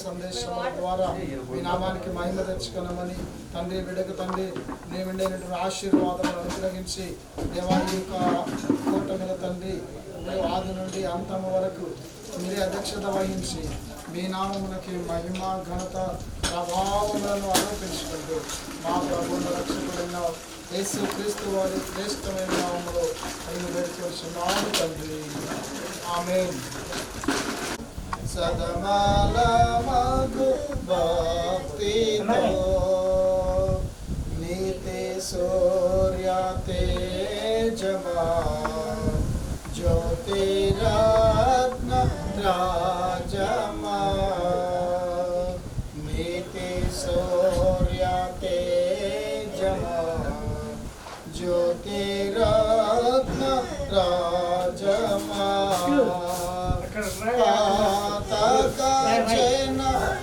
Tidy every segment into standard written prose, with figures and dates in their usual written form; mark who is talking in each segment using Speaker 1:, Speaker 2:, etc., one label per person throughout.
Speaker 1: సందేశముల ద్వారా మీ నామానికి మహిమ తెచ్చుకున్నామని తండ్రి బిడ్డకు తండ్రి నీ విండైనటువంటి ఆశీర్వాదములు అనుగ్రహించి దేవాని యొక్క కూటమిల తండ్రి ఆది నుండి అంతము వరకు మీరే అధ్యక్షత వహించి మీ నామమునకి మహిమ ఘనత ప్రభావములను ఆరోపించుకుంటూ మా ప్రభువును రక్షకుడైన యేసు క్రీస్తు వారి శ్రేష్టమైన నామములో నేను వేడుకొనుచున్నాను తండ్రి. ఆమేన్. సదమాల మగు భక్తితో నీతి సూర్య తేజమా జ్యోతిరత్న రాజమా నీతి సూర్య తేజమా జ్యోతిరత్న రాజమా పాతక జన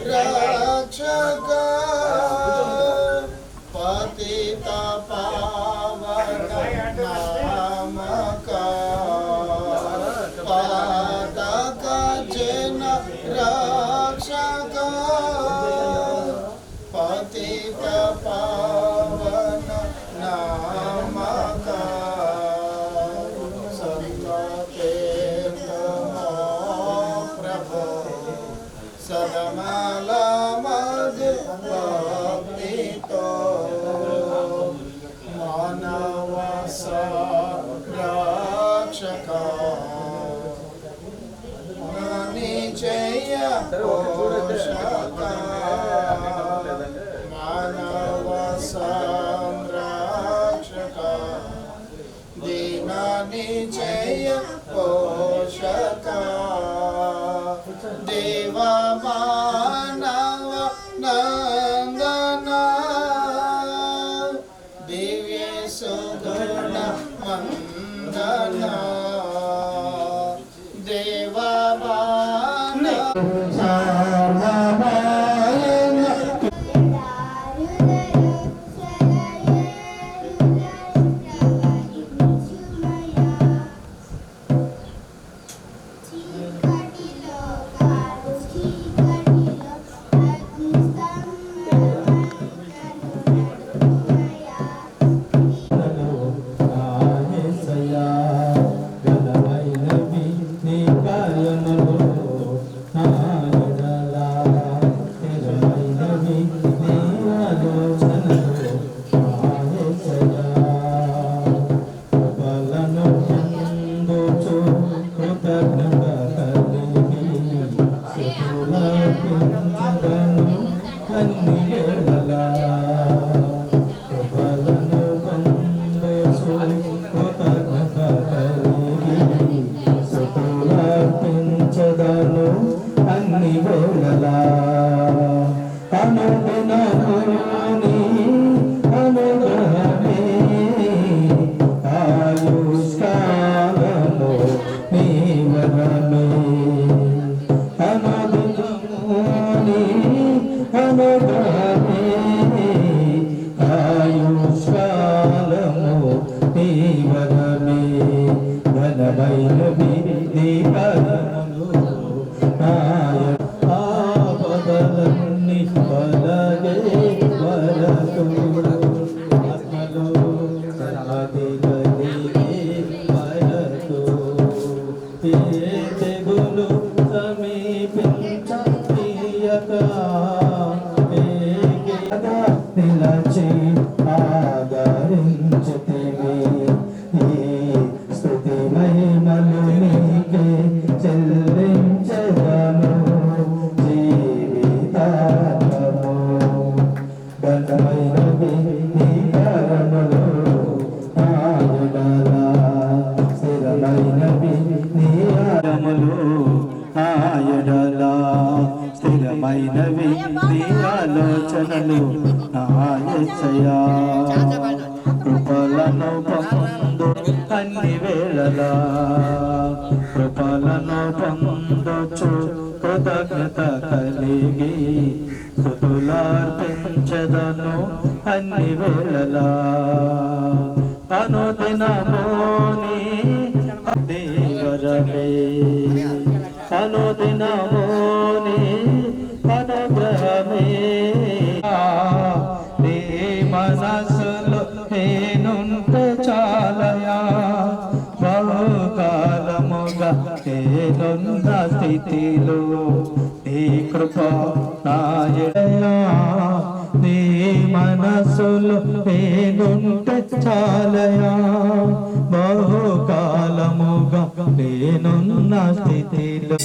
Speaker 1: రక్షక పతిత పావన నామక పాతక జన రక్షక పతిత పావన నామక సదమాల మగు భక్తితో మానవ సంరక్షక నిజయ పోషక మానవ సంరక్షక దీన నిజయ పోషక దేవ మానవ నందన దివ్య సుగుణ వందన దేవ మానవ స్థిరమైనవి నీ ఆలోచనలు నా యేసయ్యా కృపలను పొందు అన్ని వేళలా కృపలను పొందొచ్చు కృతజ్ఞత కలిగి స్తుతులార్పించెదను అన్ని వేళలా అనుదినమోని దేవరమే అనుదినమోని
Speaker 2: నీ కృప నా ఎడలా నీ మనసులో నేనుంటే చాలయా బహుకాలముగా నేనున్న స్థితిలో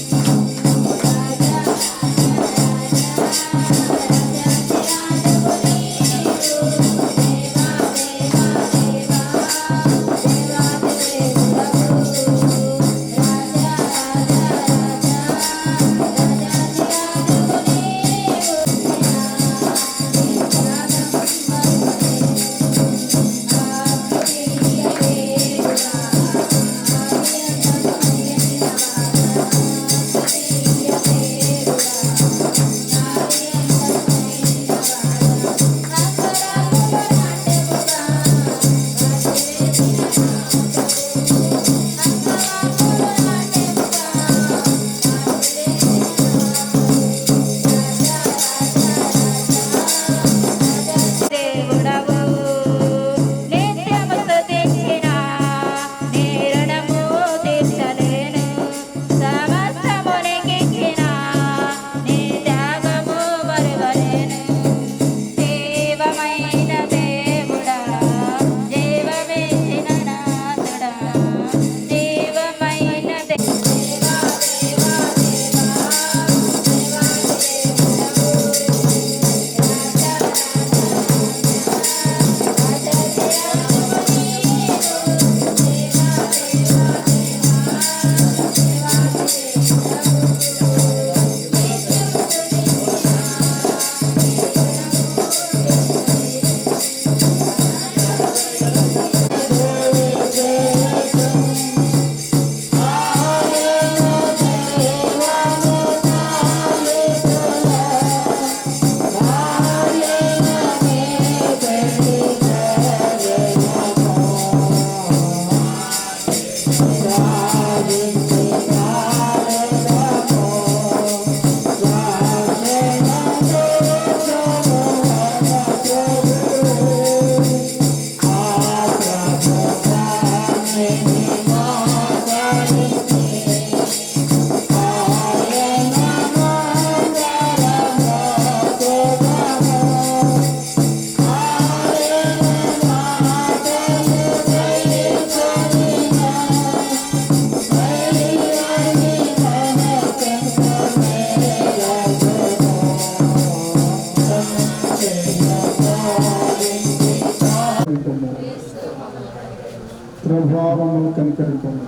Speaker 1: ప్రభావము కనికరింపము.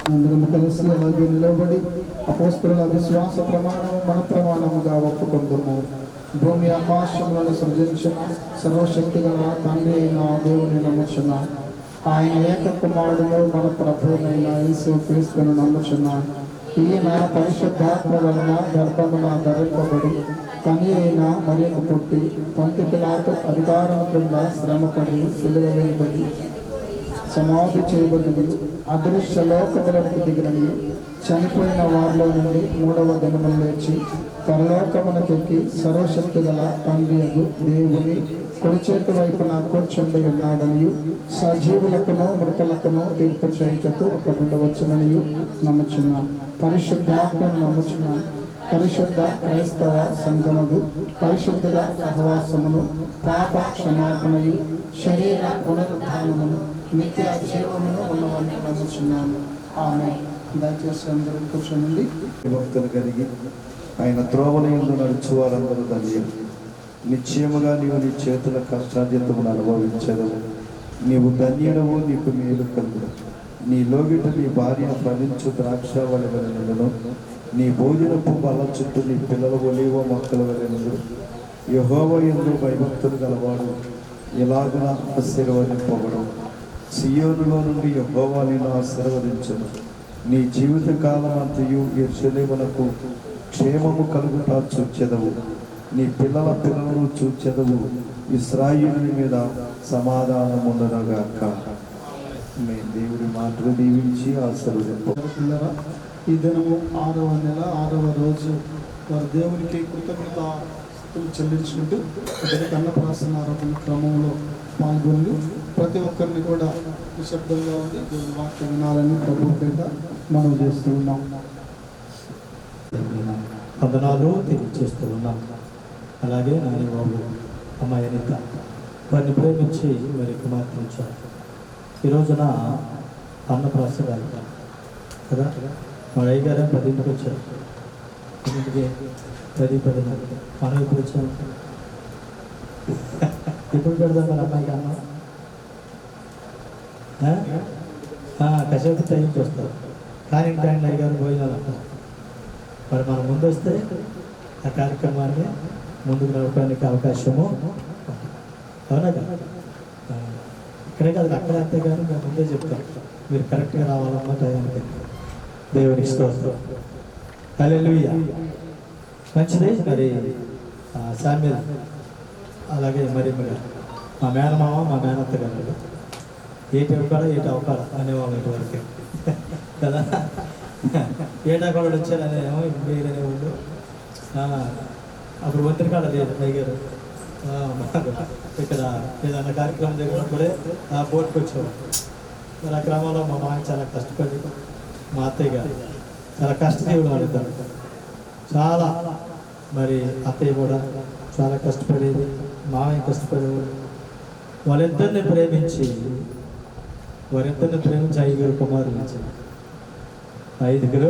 Speaker 1: అందరం కలిసి అలాగే నిలబడి అపోస్తలుల విశ్వాస ప్రమాణము మన ప్రమాణముగా ఒప్పుకొందుము. భూమి ఆకాశములను సృజించిన సర్వశక్తి గల తండ్రి అయిన దేవుని నమ్ముచున్న ఆయన ఏక కుమారుడు మన ప్రభువైన యేసు క్రీస్తును నమ్ముచున్న ఈయన పరిశుద్ధాత్మ వలన గర్భమున ధరింపబడి కని అయిన మరియకు పుట్టి పొంతి పిలాతు అధికారం కింద శ్రమపడి సిలువ వేయబడి సమాధి చేయబడి అదృశ్య లోకములకు దిగినని చనిపోయిన వారిలో నుండి 3వ దినమున లేచి పరలోకమునకెక్కి సర్వశక్తి గల తండ్రి దేవుని కుడి చేతి వైపున కూర్చుండి ఉన్నాడని సజీవులకును మృతులకును తీర్పు చేయుటకు ఉండవచ్చునని నమ్ముచున్నాం. పరిశుద్ధాత్మను నమ్ముచున్నాం. పరిశుద్ధ క్రైస్తవ సంఘమును పరిశుద్ధ సహవాసమును పాప క్షమాపణయు శరీర పునరుద్ధానమును నిత్య జీవమును ఉన్నవన్నీ నమ్ముచున్నాను. ఆమె దయచేసి అందరూ కూర్చోనండి.
Speaker 3: భక్తులు కలిగి ఆయన త్రోవల యందు నడుచు వారందరూ ధన్యులు. నిశ్చయముగా నీవు నీ చేతుల కష్టార్జితమును అనుభవించదవు. నీవు ధన్యుడవు, నీకు మేలు కలుగు. నీ లోగిట నీ భార్య ఫలించు ద్రాక్ష వలె నుండును. నీ భోజనపు బల్ల చుట్టూ నీ పిల్లల ఒలీవ మొక్కల వలె నుండును. యెహోవా యందు భయభక్తులు గలవాడు ఇలాగున ఆశీర్వదింపబడు. సియోనులో నుండి యెహోవా నిన్ను ఆశీర్వదించును. నీ జీవిత కాలమంతయు యెరూషలేమునకు క్షేమము కలుగుట చూచెదవు. నీ పిల్లల పిల్లలను చూచెదవు. ఇశ్రాయేలు మీద సమాధానం ఉండనగాక. మీ దేవుడి మాటలు దీవించి ఆశీర్వదింపు.
Speaker 1: ఈ దినము 6వ నెల 6వ రోజు వారి దేవునికి కృతజ్ఞత చెల్లించుకుంటూ అన్నప్రాసన ఆరాధన క్రమంలో పాల్గొని ప్రతి ఒక్కరిని కూడా నిశ్శబ్దంగా ఉంది దేవుని వాక్యం వినాలని ప్రభు పేద మనం చేస్తూ ఉన్నాం.
Speaker 2: వందనాలు తెలియజేస్తూ ఉన్నాం. అలాగే నాని బాబు, అమ్మాయి అనిత వారిని ప్రేమించి మరి కుమార్తె ఉంచారు. ఈ రోజున అన్నప్రాసన కదా, మా అయ్య గారు 10ంటికి వచ్చారు. 10ంటికి 10 మనం ఎప్పుడు వచ్చాము? ఎప్పుడు పెడదాం మరి అమ్మాయికి అన్న? కసేపు టైంకి వస్తారు. కానీ టైం అయ్య గారు భోజనాలు అంటారు. మరి మనం ముందు వస్తే ఆ కార్యక్రమాన్ని ముందుకు నడపడానికి అవకాశము. అవునా కదా? ఇక్కడే కాదు, అక్కడ అంతే కానీ మేము ముందే చెప్తాం, మీరు కరెక్ట్గా రావాలమ్మా టైంకి. దేవునికి స్తోత్రం. హల్లెలూయా. మంచిది. మరి సామ్యుల్, అలాగే మరి మా మేనమామ, మా మేనత్త గారు ఏటి అవకాడ అనేవాళ్ళు ఇటువరకు కదా. ఏటాకాడు వచ్చారనేమో వేరేవాళ్ళు. అప్పుడు ఒంటరి కాడ లేదు అయ్యారు. ఇక్కడ ఏదన్నా కార్యక్రమం జరిగినప్పుడే ఆ బోట్కి వచ్చేవాడు. మరి ఆ క్రమంలో మా మామ చాలా కష్టపడి, మా అత్తయ్య గారు చాలా కష్టజీవులు వాడుతారు. చాలా మరి అత్తయ్య కూడా చాలా కష్టపడేది, మామయ్య కష్టపడేవాడు. వారిద్దరిని ప్రేమించి 5 కుమారులు ఇచ్చారు. 5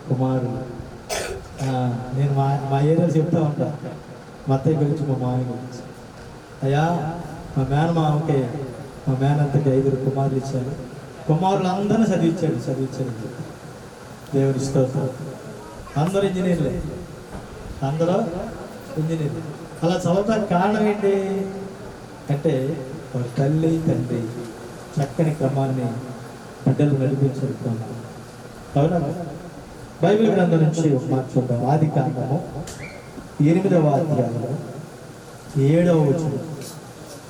Speaker 2: కుమారులు. నేను మా ఏరియాలో చెప్తా ఉంటా మా అత్తయ్య గురించి, మా మామయ్య గురించి. అయ్యా, మా మేనమామకి, మా మేనంతకి 5 కుమారులు ఇచ్చారు. కుమారులు అందరినీ చదివించాడు. దేవుని స్తోత్రం. అందరూ ఇంజనీర్లే, అందరూ ఇంజనీర్లు. అలా చదవటానికి కారణం ఏంటి అంటే వారి తల్లి తండ్రి చక్కని క్రమాన్ని బిడ్డలు నడిపించారు. అవునా? బైబిల్ గ్రంథం నుంచి ఒక మాట చూద్దాం. ఆదికాండము 8వ అధ్యాయము 7వ వచనం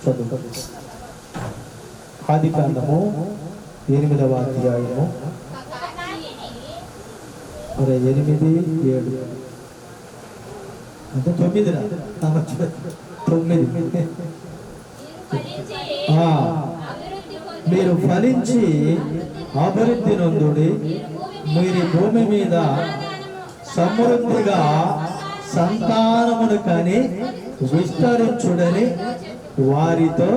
Speaker 2: చదువు. ఆదికాండము 8వ అధ్యాయము 8, 7 అంటే 9. మీరు ఫలించి అభివృద్ధి నొందుడి, మీరు భూమి మీద సమృద్ధిగా సంతానమును కని విస్తరించుడని వారితో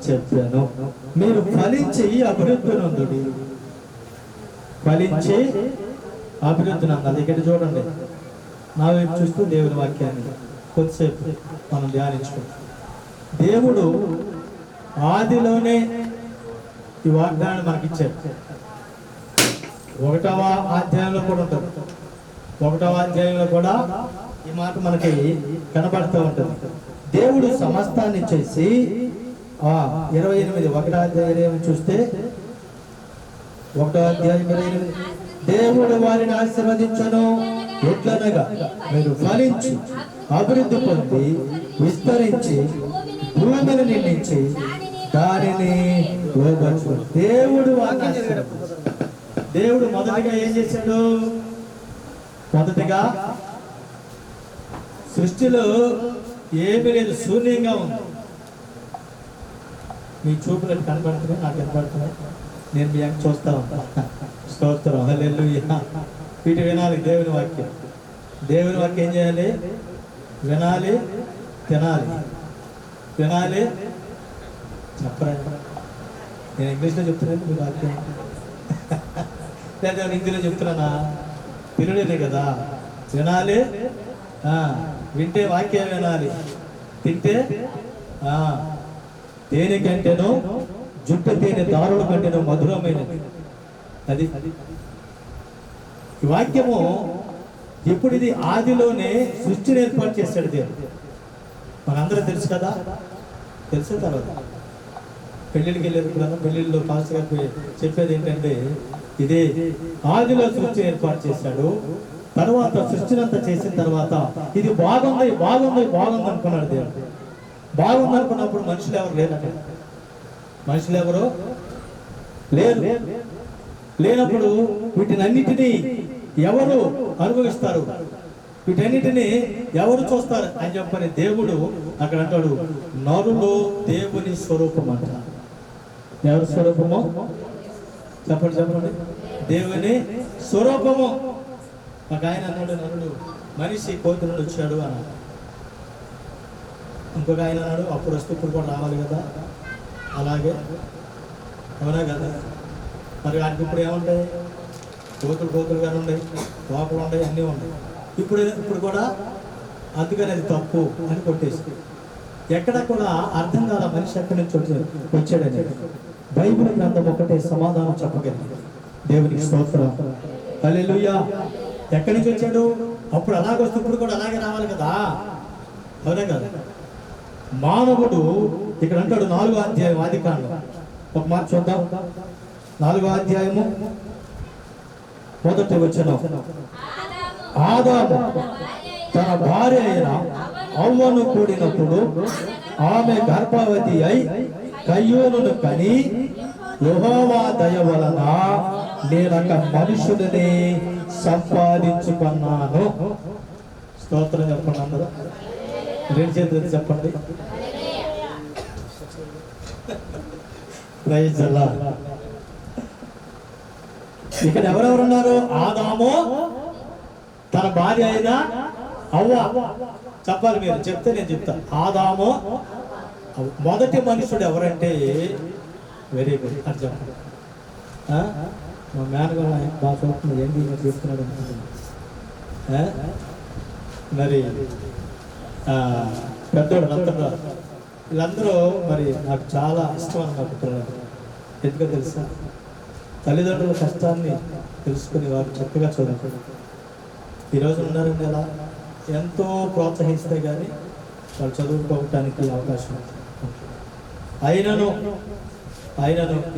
Speaker 2: చెప్పాను. మీరు ఫలించి అభివృద్ధి నొందుడి. ఫలించి అభివృద్ధి నొందాలి. ఇక్కడ చూడండి, నా వైపు చూస్తూ దేవుని వాక్యాన్ని కొద్దిసేపు మనం ధ్యానించుకుంటాం. దేవుడు ఆదిలోనే ఈ వాగ్దానం మనకిచ్చాడు. 1వ అధ్యాయంలో కూడా ఉంటుంది. 1వ అధ్యాయంలో కూడా ఈ మాట మనకి కనబడుతూ ఉంటుంది. దేవుడు సమస్తాన్ని చేసి 28 1వ అధ్యాయం చూస్తే 1వ అధ్యాయం 28, దేవుడు వారిని ఆశీర్వదించను ఎట్లనగా మీరు ఫలించి అభివృద్ధి పొంది విస్తరించి భూమిని నిండించి దానిని లోబర్చు. దేవుడు వారిని, దేవుడు మొదటిగా ఏం చేశాడు? మొదటిగా సృష్టిలో ఏమీ లేదు, శూన్యంగా ఉంది. మీ చూపులకు కనబడుతున్నాయి, నాకు కనబడుతున్నాయి. నేను మీ అంక చూస్తా ఉంటా. స్తోత్రం. హల్లెలూయా. వీటి వినాలి. దేవుని వాక్యం ఏం చేయాలి? వినాలి, తినాలి. వినాలి, చెప్పరా? నేను ఇంగ్లీష్లో చెప్తున్నాను, మీ వాక్యం లేదా హిందీలో చెప్తున్నానా? తినలేదే కదా. వినాలి, వింటే వాక్యం వినాలి, తింటే తేనె కంటేనో జుట్టు తేనె దారుల కంటేనో మధురమైనది. అది ఈ వాక్యము. ఇప్పుడు ఇది ఆదిలోనే సృష్టిని ఏర్పాటు చేశాడు దేవుడు. మనందరూ తెలుసు కదా. తెలిసిన తర్వాత పెళ్ళిళ్ళకి వెళ్ళేది కూడా, పెళ్ళిళ్ళు పాస్టర్ గారికి చెప్పేది ఏంటంటే, ఇదే ఆదిలో సృష్టి ఏర్పాటు చేశాడు. తర్వాత సృష్టినంతా చేసిన తర్వాత ఇది బాగుంది అనుకున్నాడు దేవుడు. బాగుంది అనుకున్నప్పుడు మనుషులు ఎవరు లేరు. మనుషులు ఎవరు లేరు. లేనప్పుడు వీటినన్నిటినీ ఎవరు అనుభవిస్తారు? వీటన్నిటిని ఎవరు చూస్తారు అని చెప్పని దేవుడు అక్కడ అంటాడు, నరులో దేవుని స్వరూపం అంట. ఎవరి స్వరూపము? చెప్పండి. దేవుని స్వరూపము. ఒక ఆయన అన్నాడు, నరుడు మనిషి కోతి నుండి వచ్చాడు అన్నాడు. ఇంకొక ఆయన అన్నాడు, అప్పుడు వస్తే ఇప్పుడు కూడా రావాలి కదా. అలాగే అవునా కదా. మరి వాటికి ఇప్పుడు ఏముంటాయి? కోతులుగానే ఉన్నాయి, లోపలు ఉన్నాయి, అన్నీ ఉన్నాయి. ఇప్పుడు కూడా అందుకని అది తప్పు అని కొట్టేసి ఎక్కడ కూడా అర్థం కాల మనిషి ఎక్కడి నుంచి వచ్చాడని. బైబిల్ గ్రంథం ఒకటే సమాధానం చెప్పగలిగింది. దేవునికి స్తోత్రం, హల్లెలూయా. ఎక్కడి నుంచి వచ్చాడు? అప్పుడు అలాగొస్తే ఇప్పుడు కూడా అలాగే రావాలి కదా. అవునా కదా. మానవుడు ఇక్కడ అంటాడు 4వ అధ్యాయం ఆదికాండం, ఒక మాట చూద్దాం. 4వ అధ్యాయము 1వ వచనం. ఆదాము తన భార్య అయిన హవ్వను కూడినప్పుడు ఆమె గర్భవతి అయి కయ్యూనును కని, యెహోవా దయ వలన నేనొక మనుషుడిని సంపాదించుకున్నాను. స్తోత్రం చెప్పండి అందరూ. 2 చేతులు చెప్పండి. Praise the Lord. ఇక్కడ ఎవరెవరున్నారు? ఆదాము, తన భార్య అయిన హవ్వ. చెప్పాలి, మీరు చెప్తే నేను చెప్తాను. ఆదాము మొదటి మనుషుడు ఎవరంటే, వెరీ గుడ్ అని చెప్పండి. మా మేనగాడు బాగా చూస్తున్నాడు, ఏంటి చెప్తున్నాడు అనుకుంటున్నాను. మరి పెద్దోడు రంతరాడు, వీళ్ళందరూ మరి నాకు చాలా ఇష్టం అన్నమాట పిల్లలు. ఎందుకో తెలుసా? తల్లిదండ్రుల కష్టాన్ని తెలుసుకుని వారు చక్కగా చదువుకోండి. ఈరోజు ఉన్నారండి అలా ఎంతో ప్రోత్సహిస్తే కానీ వాళ్ళు చదువుకోవటానికి అవకాశం ఉంది. అయినను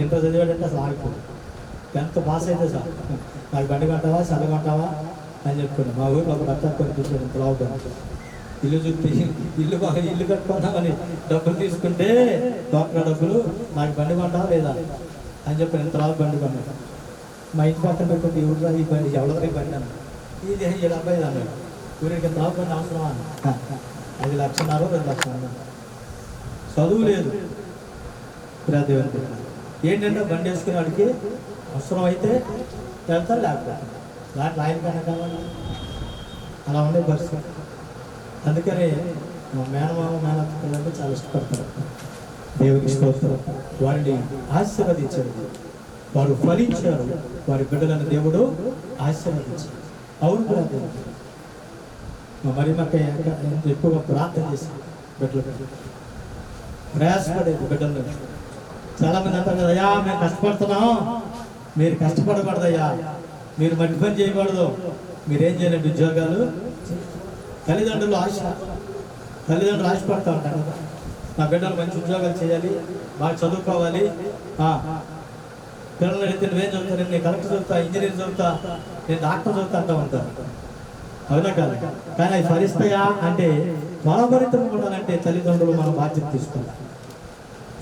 Speaker 2: ఇంటర్ చదివాడంటే అసలు ఆగిపోదు. 10th పాస్ అయితే సార్ నాకు బండి కొంటావా, చదవమంటావా అని చెప్పుకోండి. మా ఊరిలో ఒక భర్త కొని చూసాడు, ఇంత లావుతాను. ఇల్లు చూపి ఇల్లు కట్టుకుందామని డబ్బులు తీసుకుంటే డాక్టర్ డబ్బులు, నాకు బండి కొంటావా లేదా అని చెప్పి ఎంత రావు బండి కొన్నాడు. మా ఇంటి పక్కన పెట్టుకుంటే ఎవరు ఈ బండి, ఎవరి బండి అన్నాడు. ఇది 7 అబ్బాయి అన్నాడు. ఊరికి ఎంత రావు బండి అవసరమా అన్న. 5 లక్షలు 2 లక్షలు అన్నాడు. చదువు లేదు. దేవుని ఏంటంటే బండి వేసుకునే వాడికి అవసరం అయితే వెళ్తారు, లేకపోతే దాంట్లో ఆయన కన్నా కావాలి. అలా ఉండే పరిస్థితి. అందుకని మా మేనమామ మేనత్త పిల్లలు చాలా ఇష్టపడతారు. దేవుని స్తోత్రం. వారిని ఆశీర్వదించారు, వారు ఫలించారు, వారి బిడ్డలను దేవుడు ఆశీర్వదించారు. అవును కూడా దేవుడు. మరి మాకు ఎక్కువగా ప్రార్థన చేసి బిడ్డలు ప్రయాసపడేది బిడ్డలు. చాలా మంది అంటారు కదా, అయ్యా మేము కష్టపడుతున్నాం, మీరు కష్టపడకూడదయ్యా, మీరు మట్టి పని చేయకూడదు, మీరేం చేయాలంటే ఉద్యోగాలు. తల్లిదండ్రులు ఆశపడతా ఉంటారు కదా, నా బిడ్డలు మంచి ఉద్యోగాలు చేయాలి, బాగా చదువుకోవాలి. పిల్లలు అడిగితే నువ్వేం చదువుతాను, నేను కలెక్టర్ చదువుతా, ఇంజనీర్ చదువుతా, నేను డాక్టర్ చదువుతా అంటూ ఉంటాను. అవునా కాదు. కానీ అవి ఫలిస్తాయా అంటే, మనోభరితం ఉండాలంటే తల్లిదండ్రులు మన బాధ్యత తీసుకోవాలి.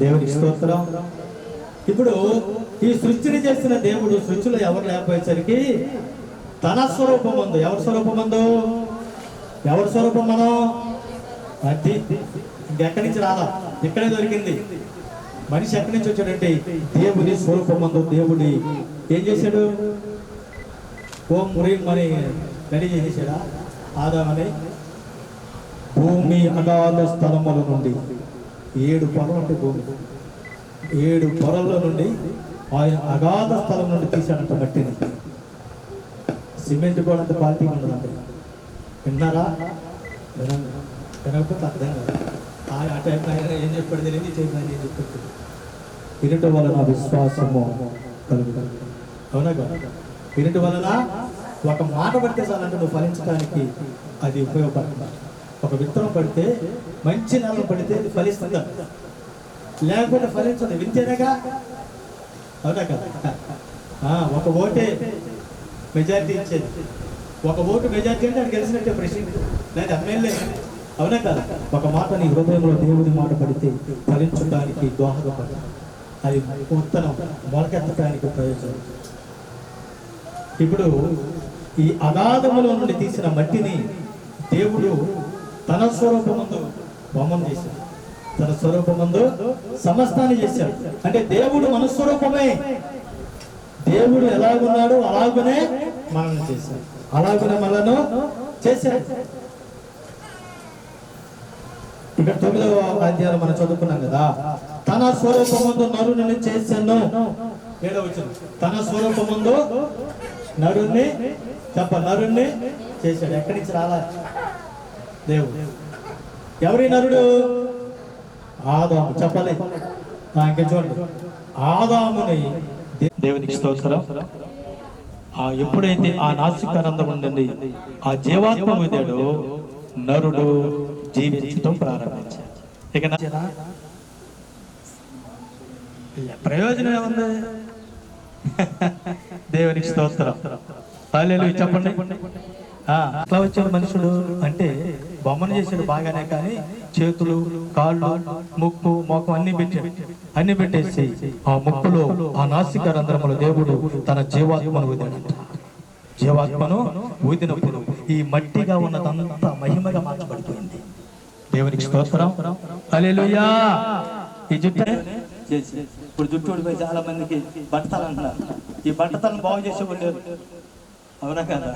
Speaker 2: దేవునికి స్తోత్రం. ఇప్పుడు ఈ సృష్టిని చేసిన దేవుడు సృష్టిలో ఎవరు లేకపోయేసరికి తన స్వరూపం ముందు, ఎవరి స్వరూపం ముందు, ఎవరి స్వరూపం మనం అది ఇంకెక్కడి నుంచి రాదా, ఇక్కడే దొరికింది. మనిషి ఎక్కడి నుంచి వచ్చాడంటే దేవుని స్వరూపం ముందు. దేవుడి ఏం చేశాడు? ఓం మురీం అని రెడీ చేసేసాడా ఆదామని? భూమి అగాధ స్థలముల నుండి 7 పొరలు ఉంటాయి. భూమి 7 పొరల్లో నుండి ఆయన అగాధ స్థలం నుండి తీశాడంట మట్టిని. సిమెంట్ కూడా అంత క్వాలిటీ ఉండదండి. విన్నారా? వినకపోతే అర్థం కాదు. ఆ టైం ఆయన ఏం చెప్పాడు తెలియదు, ఈ టైం ఏం చెప్పాడు. ఇరుటి వలన విశ్వాసము కలుగుతుంది. అవునా కదా? ఇరుటి వలన ఒక మాట పడితే చాలంటే నువ్వు ఫలించడానికి అది ఉపయోగపడుతుంది. ఒక విత్తనం పడితే, మంచి నెలలు పడితే అది ఫలిస్తుంది, లేకపోతే ఫలించదు. వింతేనేగా. అవునా కదా? ఒక ఓటే మెజారిటీ ఇచ్చేది. ఒక ఓటు మెజారిటీ అంటే అది గెలిచినట్టే ప్రెసిడెంట్ లేదా ఎమ్మెల్యే. అవునా కదా? ఒక మాట నీ హృదయంలో దేవుడి మాట పడితే ఫలించడానికి దోహదపడదు. అది ఉత్తరం మొలకెత్తడానికి ప్రయోజనం. ఇప్పుడు ఈ అగాధములో నుండి తీసిన మట్టిని దేవుడు తన స్వరూపమందు బొమ్మను చేశాడు. తన స్వరూపమందు సమస్తాన్ని చేశాడు. అంటే దేవుడు మన స్వరూపమే. దేవుడు ఎలాగున్నాడో అలాగనే మనల్ని చేశాడు. అలాగే మనలను చేశాడు. ఇక్కడ 9వ అధ్యాయం మనం చదువుకున్నాం కదా, తన స్వరూపమందు నరుని చేశాను. 7వ వచనం, తన స్వరూపమందు నరుణ్ణి నరుణ్ణి చేశాడు. ఎక్కడి నుంచి రాలా దేవుడు? ఎవరి నరుడు? ఆదాము. చెప్పాలి ఇంకా చూడండి, ఆదాముని దేవునికి స్తోత్రం. ఎప్పుడైతే ఆ నాసికానందం ఉండండి ఆ జీవాత్మ విదాడో నరుడు జీవించడం ప్రారంభించాడు. ఇక ప్రయోజనం ఏముంది? దేవునికి స్తోత్రం. హల్లెలూయా చెప్పండి. అట్లా వచ్చాడు మనుషుడు అంటే బొమ్మను చేసాడు బాగానే, కానీ చేతులు, కాళ్ళు, ముక్కు, మోకం అన్ని పెట్టేసి ఆ ముక్కులో ఆ నాసిక రంధ్రములో దేవుడు తన జీవాత్మను ఊదినట్టు. జీవాత్మను ఊదినప్పుడు ఈ మట్టిగా ఉన్నదంతా మహిమగా మార్చబడిపోయింది. దేవునికి స్తోత్రం. హల్లెలూయా. ఈ జుట్టు ఇప్పుడు జుట్టు ఊడిపోయి చాలా మందికి బట్టతలు అంటున్నారు. ఈ బట్టతలను బాగు చేసేవాళ్ళు అవునా కదా?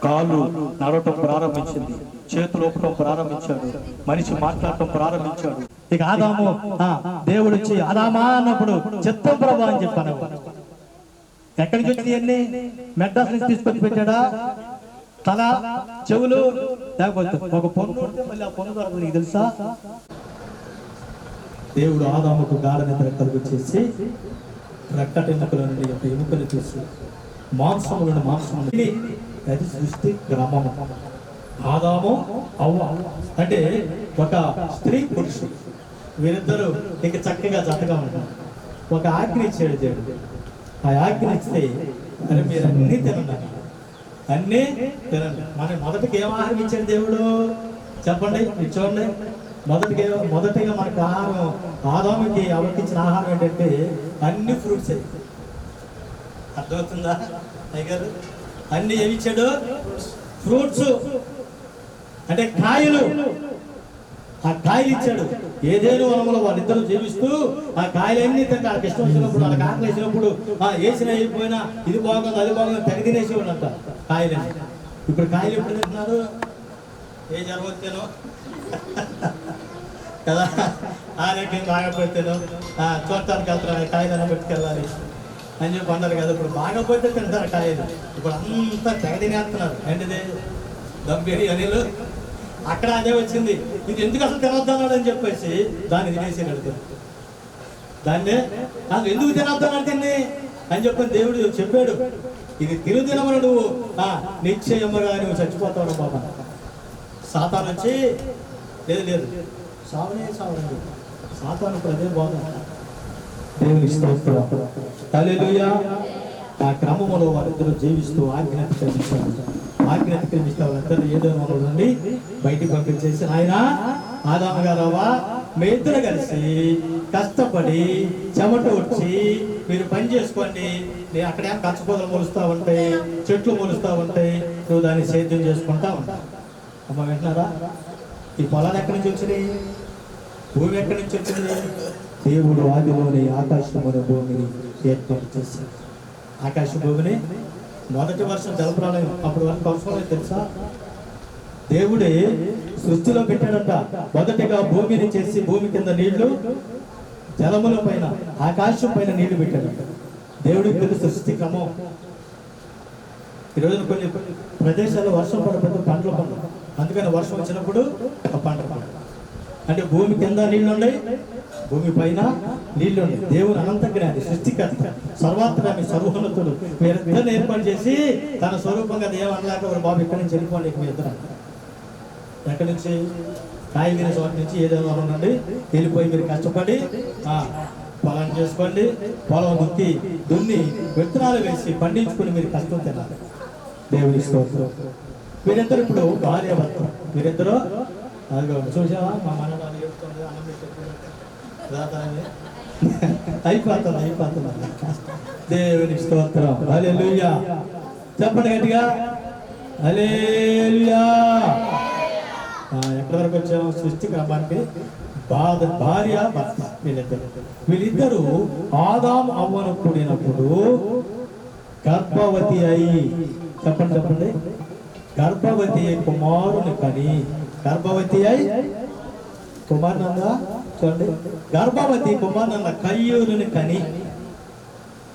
Speaker 2: కాళ్ళు నడవటం ప్రారంభించింది, చేతులు ఊపటం ప్రారంభించాడు, మనిషి మాట్లాడటం ప్రారంభించాడు. ఇక ఆదాము దేవుడు వచ్చి ఆదామా అన్నప్పుడు చిత్తం ప్రభా అని చెప్పాను. ఎక్కడి నుంచి వచ్చి అన్ని మెడ్రాస్ నుంచి తీసుకొచ్చి పెట్టాడా? తల, చెవులు, లేకపోతే ఒక పొన్ను మళ్ళీ ఆ పొన్ను దొరకదు. నీకు తెలుసా? దేవుడు ఆదాముకు గాఢ నిద్ర కలుగచేసి రక్కటి ఎముకల నుండి యొక్క ఎముకలు తీసి మాంసములను అది సృష్టి క్రమము. ఆదాము అవ్వ అంటే ఒక స్త్రీ పురుషుడు వీరిద్దరూ ఇంక చక్కగా జతగా ఉంటారు. ఒక ఆజ్ఞ ఇచ్చాడు దేవుడు. ఆ ఆజ్ఞ ఇస్తే అని మీరు అన్నీ తినండి, అన్నీ తినండి. మన మొదటికి ఏం ఆహారం ఇచ్చాడు దేవుడు? చెప్పండి, చూడండి. మొదటిగా మనకు ఆహారం, ఆదాముకి అవ్వకిచ్చిన ఆహారం ఏంటంటే అన్ని ఫ్రూట్స్. అర్థమవుతుందా అయ్యగారు? అన్ని ఏమి ఇచ్చాడు? ఫ్రూట్స్ అంటే కాయలు. ఆ కాయలు ఇచ్చాడు. ఏదేను వనంలో వాళ్ళిద్దరూ జీవిస్తూ ఆ కాయలన్నీ తింటే వాళ్ళకి ఇష్టం వచ్చినప్పుడు, వాళ్ళకి ఆకలి వేసినప్పుడు వేసిన అయిపోయినా ఇది బాగుంది అది బాగుంది తెగ తినేసి ఉన్నంట కాయలని. ఇప్పుడు కాయలు ఎప్పుడు తింటున్నారు? ఏ జరగొచ్చాను కదా, ఆరోగ్యం బాగపోతేను చూడటానికి వెళ్తారు, కాయలను పెట్టుకెళ్ళాలి అని చెప్పి అన్నారు కదా. ఇప్పుడు బాగపోతే తింటారు కాయలు. ఇప్పుడు అంతా తెగ తినేస్తున్నారు. ఏంటిది? దమ్ బిర్యానీలు. అక్కడ అదే వచ్చింది. ఇది ఎందుకు అసలు తినొద్దన్నాడు అని చెప్పేసి దాన్ని తినేసేవాడు. దాన్నే ఎందుకు తినొద్దన్నాడు తిని అని చెప్పని దేవుడు చెప్పాడు. ఇది తినమని నువ్వు నిశ్చయముగా నువ్వు చచ్చిపోతావు బాబా. సాతాను వచ్చి లేదు సావనే సావలేదు. సాతాను ఇప్పుడు అదే బాగుంది. దేవుని స్తోత్రం. హల్లెలూయా. ఆ క్రమములో వారిద్దరూ జీవిస్తూ ఆజ్ఞ అతిక్రమిస్తే వాళ్ళందరూ ఏదో నుండి బయటికి పంపించేసి, ఆయన ఆదాము గారవ్వా మీ ఇద్దరు కలిసి కష్టపడి చెమట వచ్చి మీరు పని చేసుకోండి. నేను అక్కడేం కచ్చపోదలు మొలుస్తూ ఉంటాయి, చెట్లు మొలుస్తూ ఉంటాయి, నువ్వు దాన్ని సేద్యం చేసుకుంటా ఉంటావు. అమ్మ వింటున్నారా? ఈ పొలాలు ఎక్కడి నుంచి వచ్చినాయి? భూమి ఎక్కడి నుంచి వచ్చింది? దేవుడు ఆదిలోని ఆకాశమును భూమిని ఏర్పాటు చేశాడు. ఆకాశ భూమిని మొదటి వర్షం జలప్రలయం అప్పుడు వరకు అవసరం తెలుసా? దేవుడే సృష్టిలో పెట్టాడంట. మొదటిగా భూమిని చేసి భూమి కింద నీళ్లు, జలముల పైన ఆకాశం పైన నీళ్లు పెట్టాడంట. దేవుడికి తెలుసు సృష్టి క్రమం. ఈరోజు కొన్ని ప్రదేశాల్లో వర్షం పడకపోతే పంటలు పండు, అందుకని వర్షం వచ్చినప్పుడు ఆ పంట పండు. అంటే భూమి కింద నీళ్లు ఉన్నాయి, భూమి పైన నీళ్లు ఉన్నాయి. దేవుని అనంత జ్ఞాని, సృష్టికర్త, సర్వాంతరామి, సర్వోన్నతుడు వీరిద్దరిని ఏర్పాటు చేసి తన స్వరూపంగా దేవనలాగా ఒక బాబు ఇక్కడి నుంచి వెళ్ళిపోండి. మీ ఇద్దరు ఎక్కడి నుంచి? కాయగిరి చోటు నుంచి ఏదైనా ఉండండి, వెళ్ళిపోయి మీరు కష్టపడి పొలం చేసుకోండి. పొలం దున్ని విత్తనాలు వేసి పండించుకుని మీరు కష్టం తినాలి. దేవుని స్తోత్రం. వీరిద్దరు ఇప్పుడు భార్య భర్త. వీరిద్దరూ చూసావా? మా మనవాళ్ళు చెప్తుంది అన్నం అయిపోతుంది. దేవుని స్తోత్రం. హల్లెలూయా. చెప్పండి గట్టిగా, హల్లెలూయా. ఎక్కడి వరకు వచ్చాము? సృష్టి క్రమానికి భార్య భర్త వీళ్ళిద్దరు ఆదాము అవ్వను కూడినప్పుడు గర్భవతి అయి చెప్పండి చెప్పండి, గర్భవతి అయి కుమారుని కని, గర్భవతి అయి కుమారునంద చూడండి, గర్భవతి కుమారునంద కయ్యూరుని కని,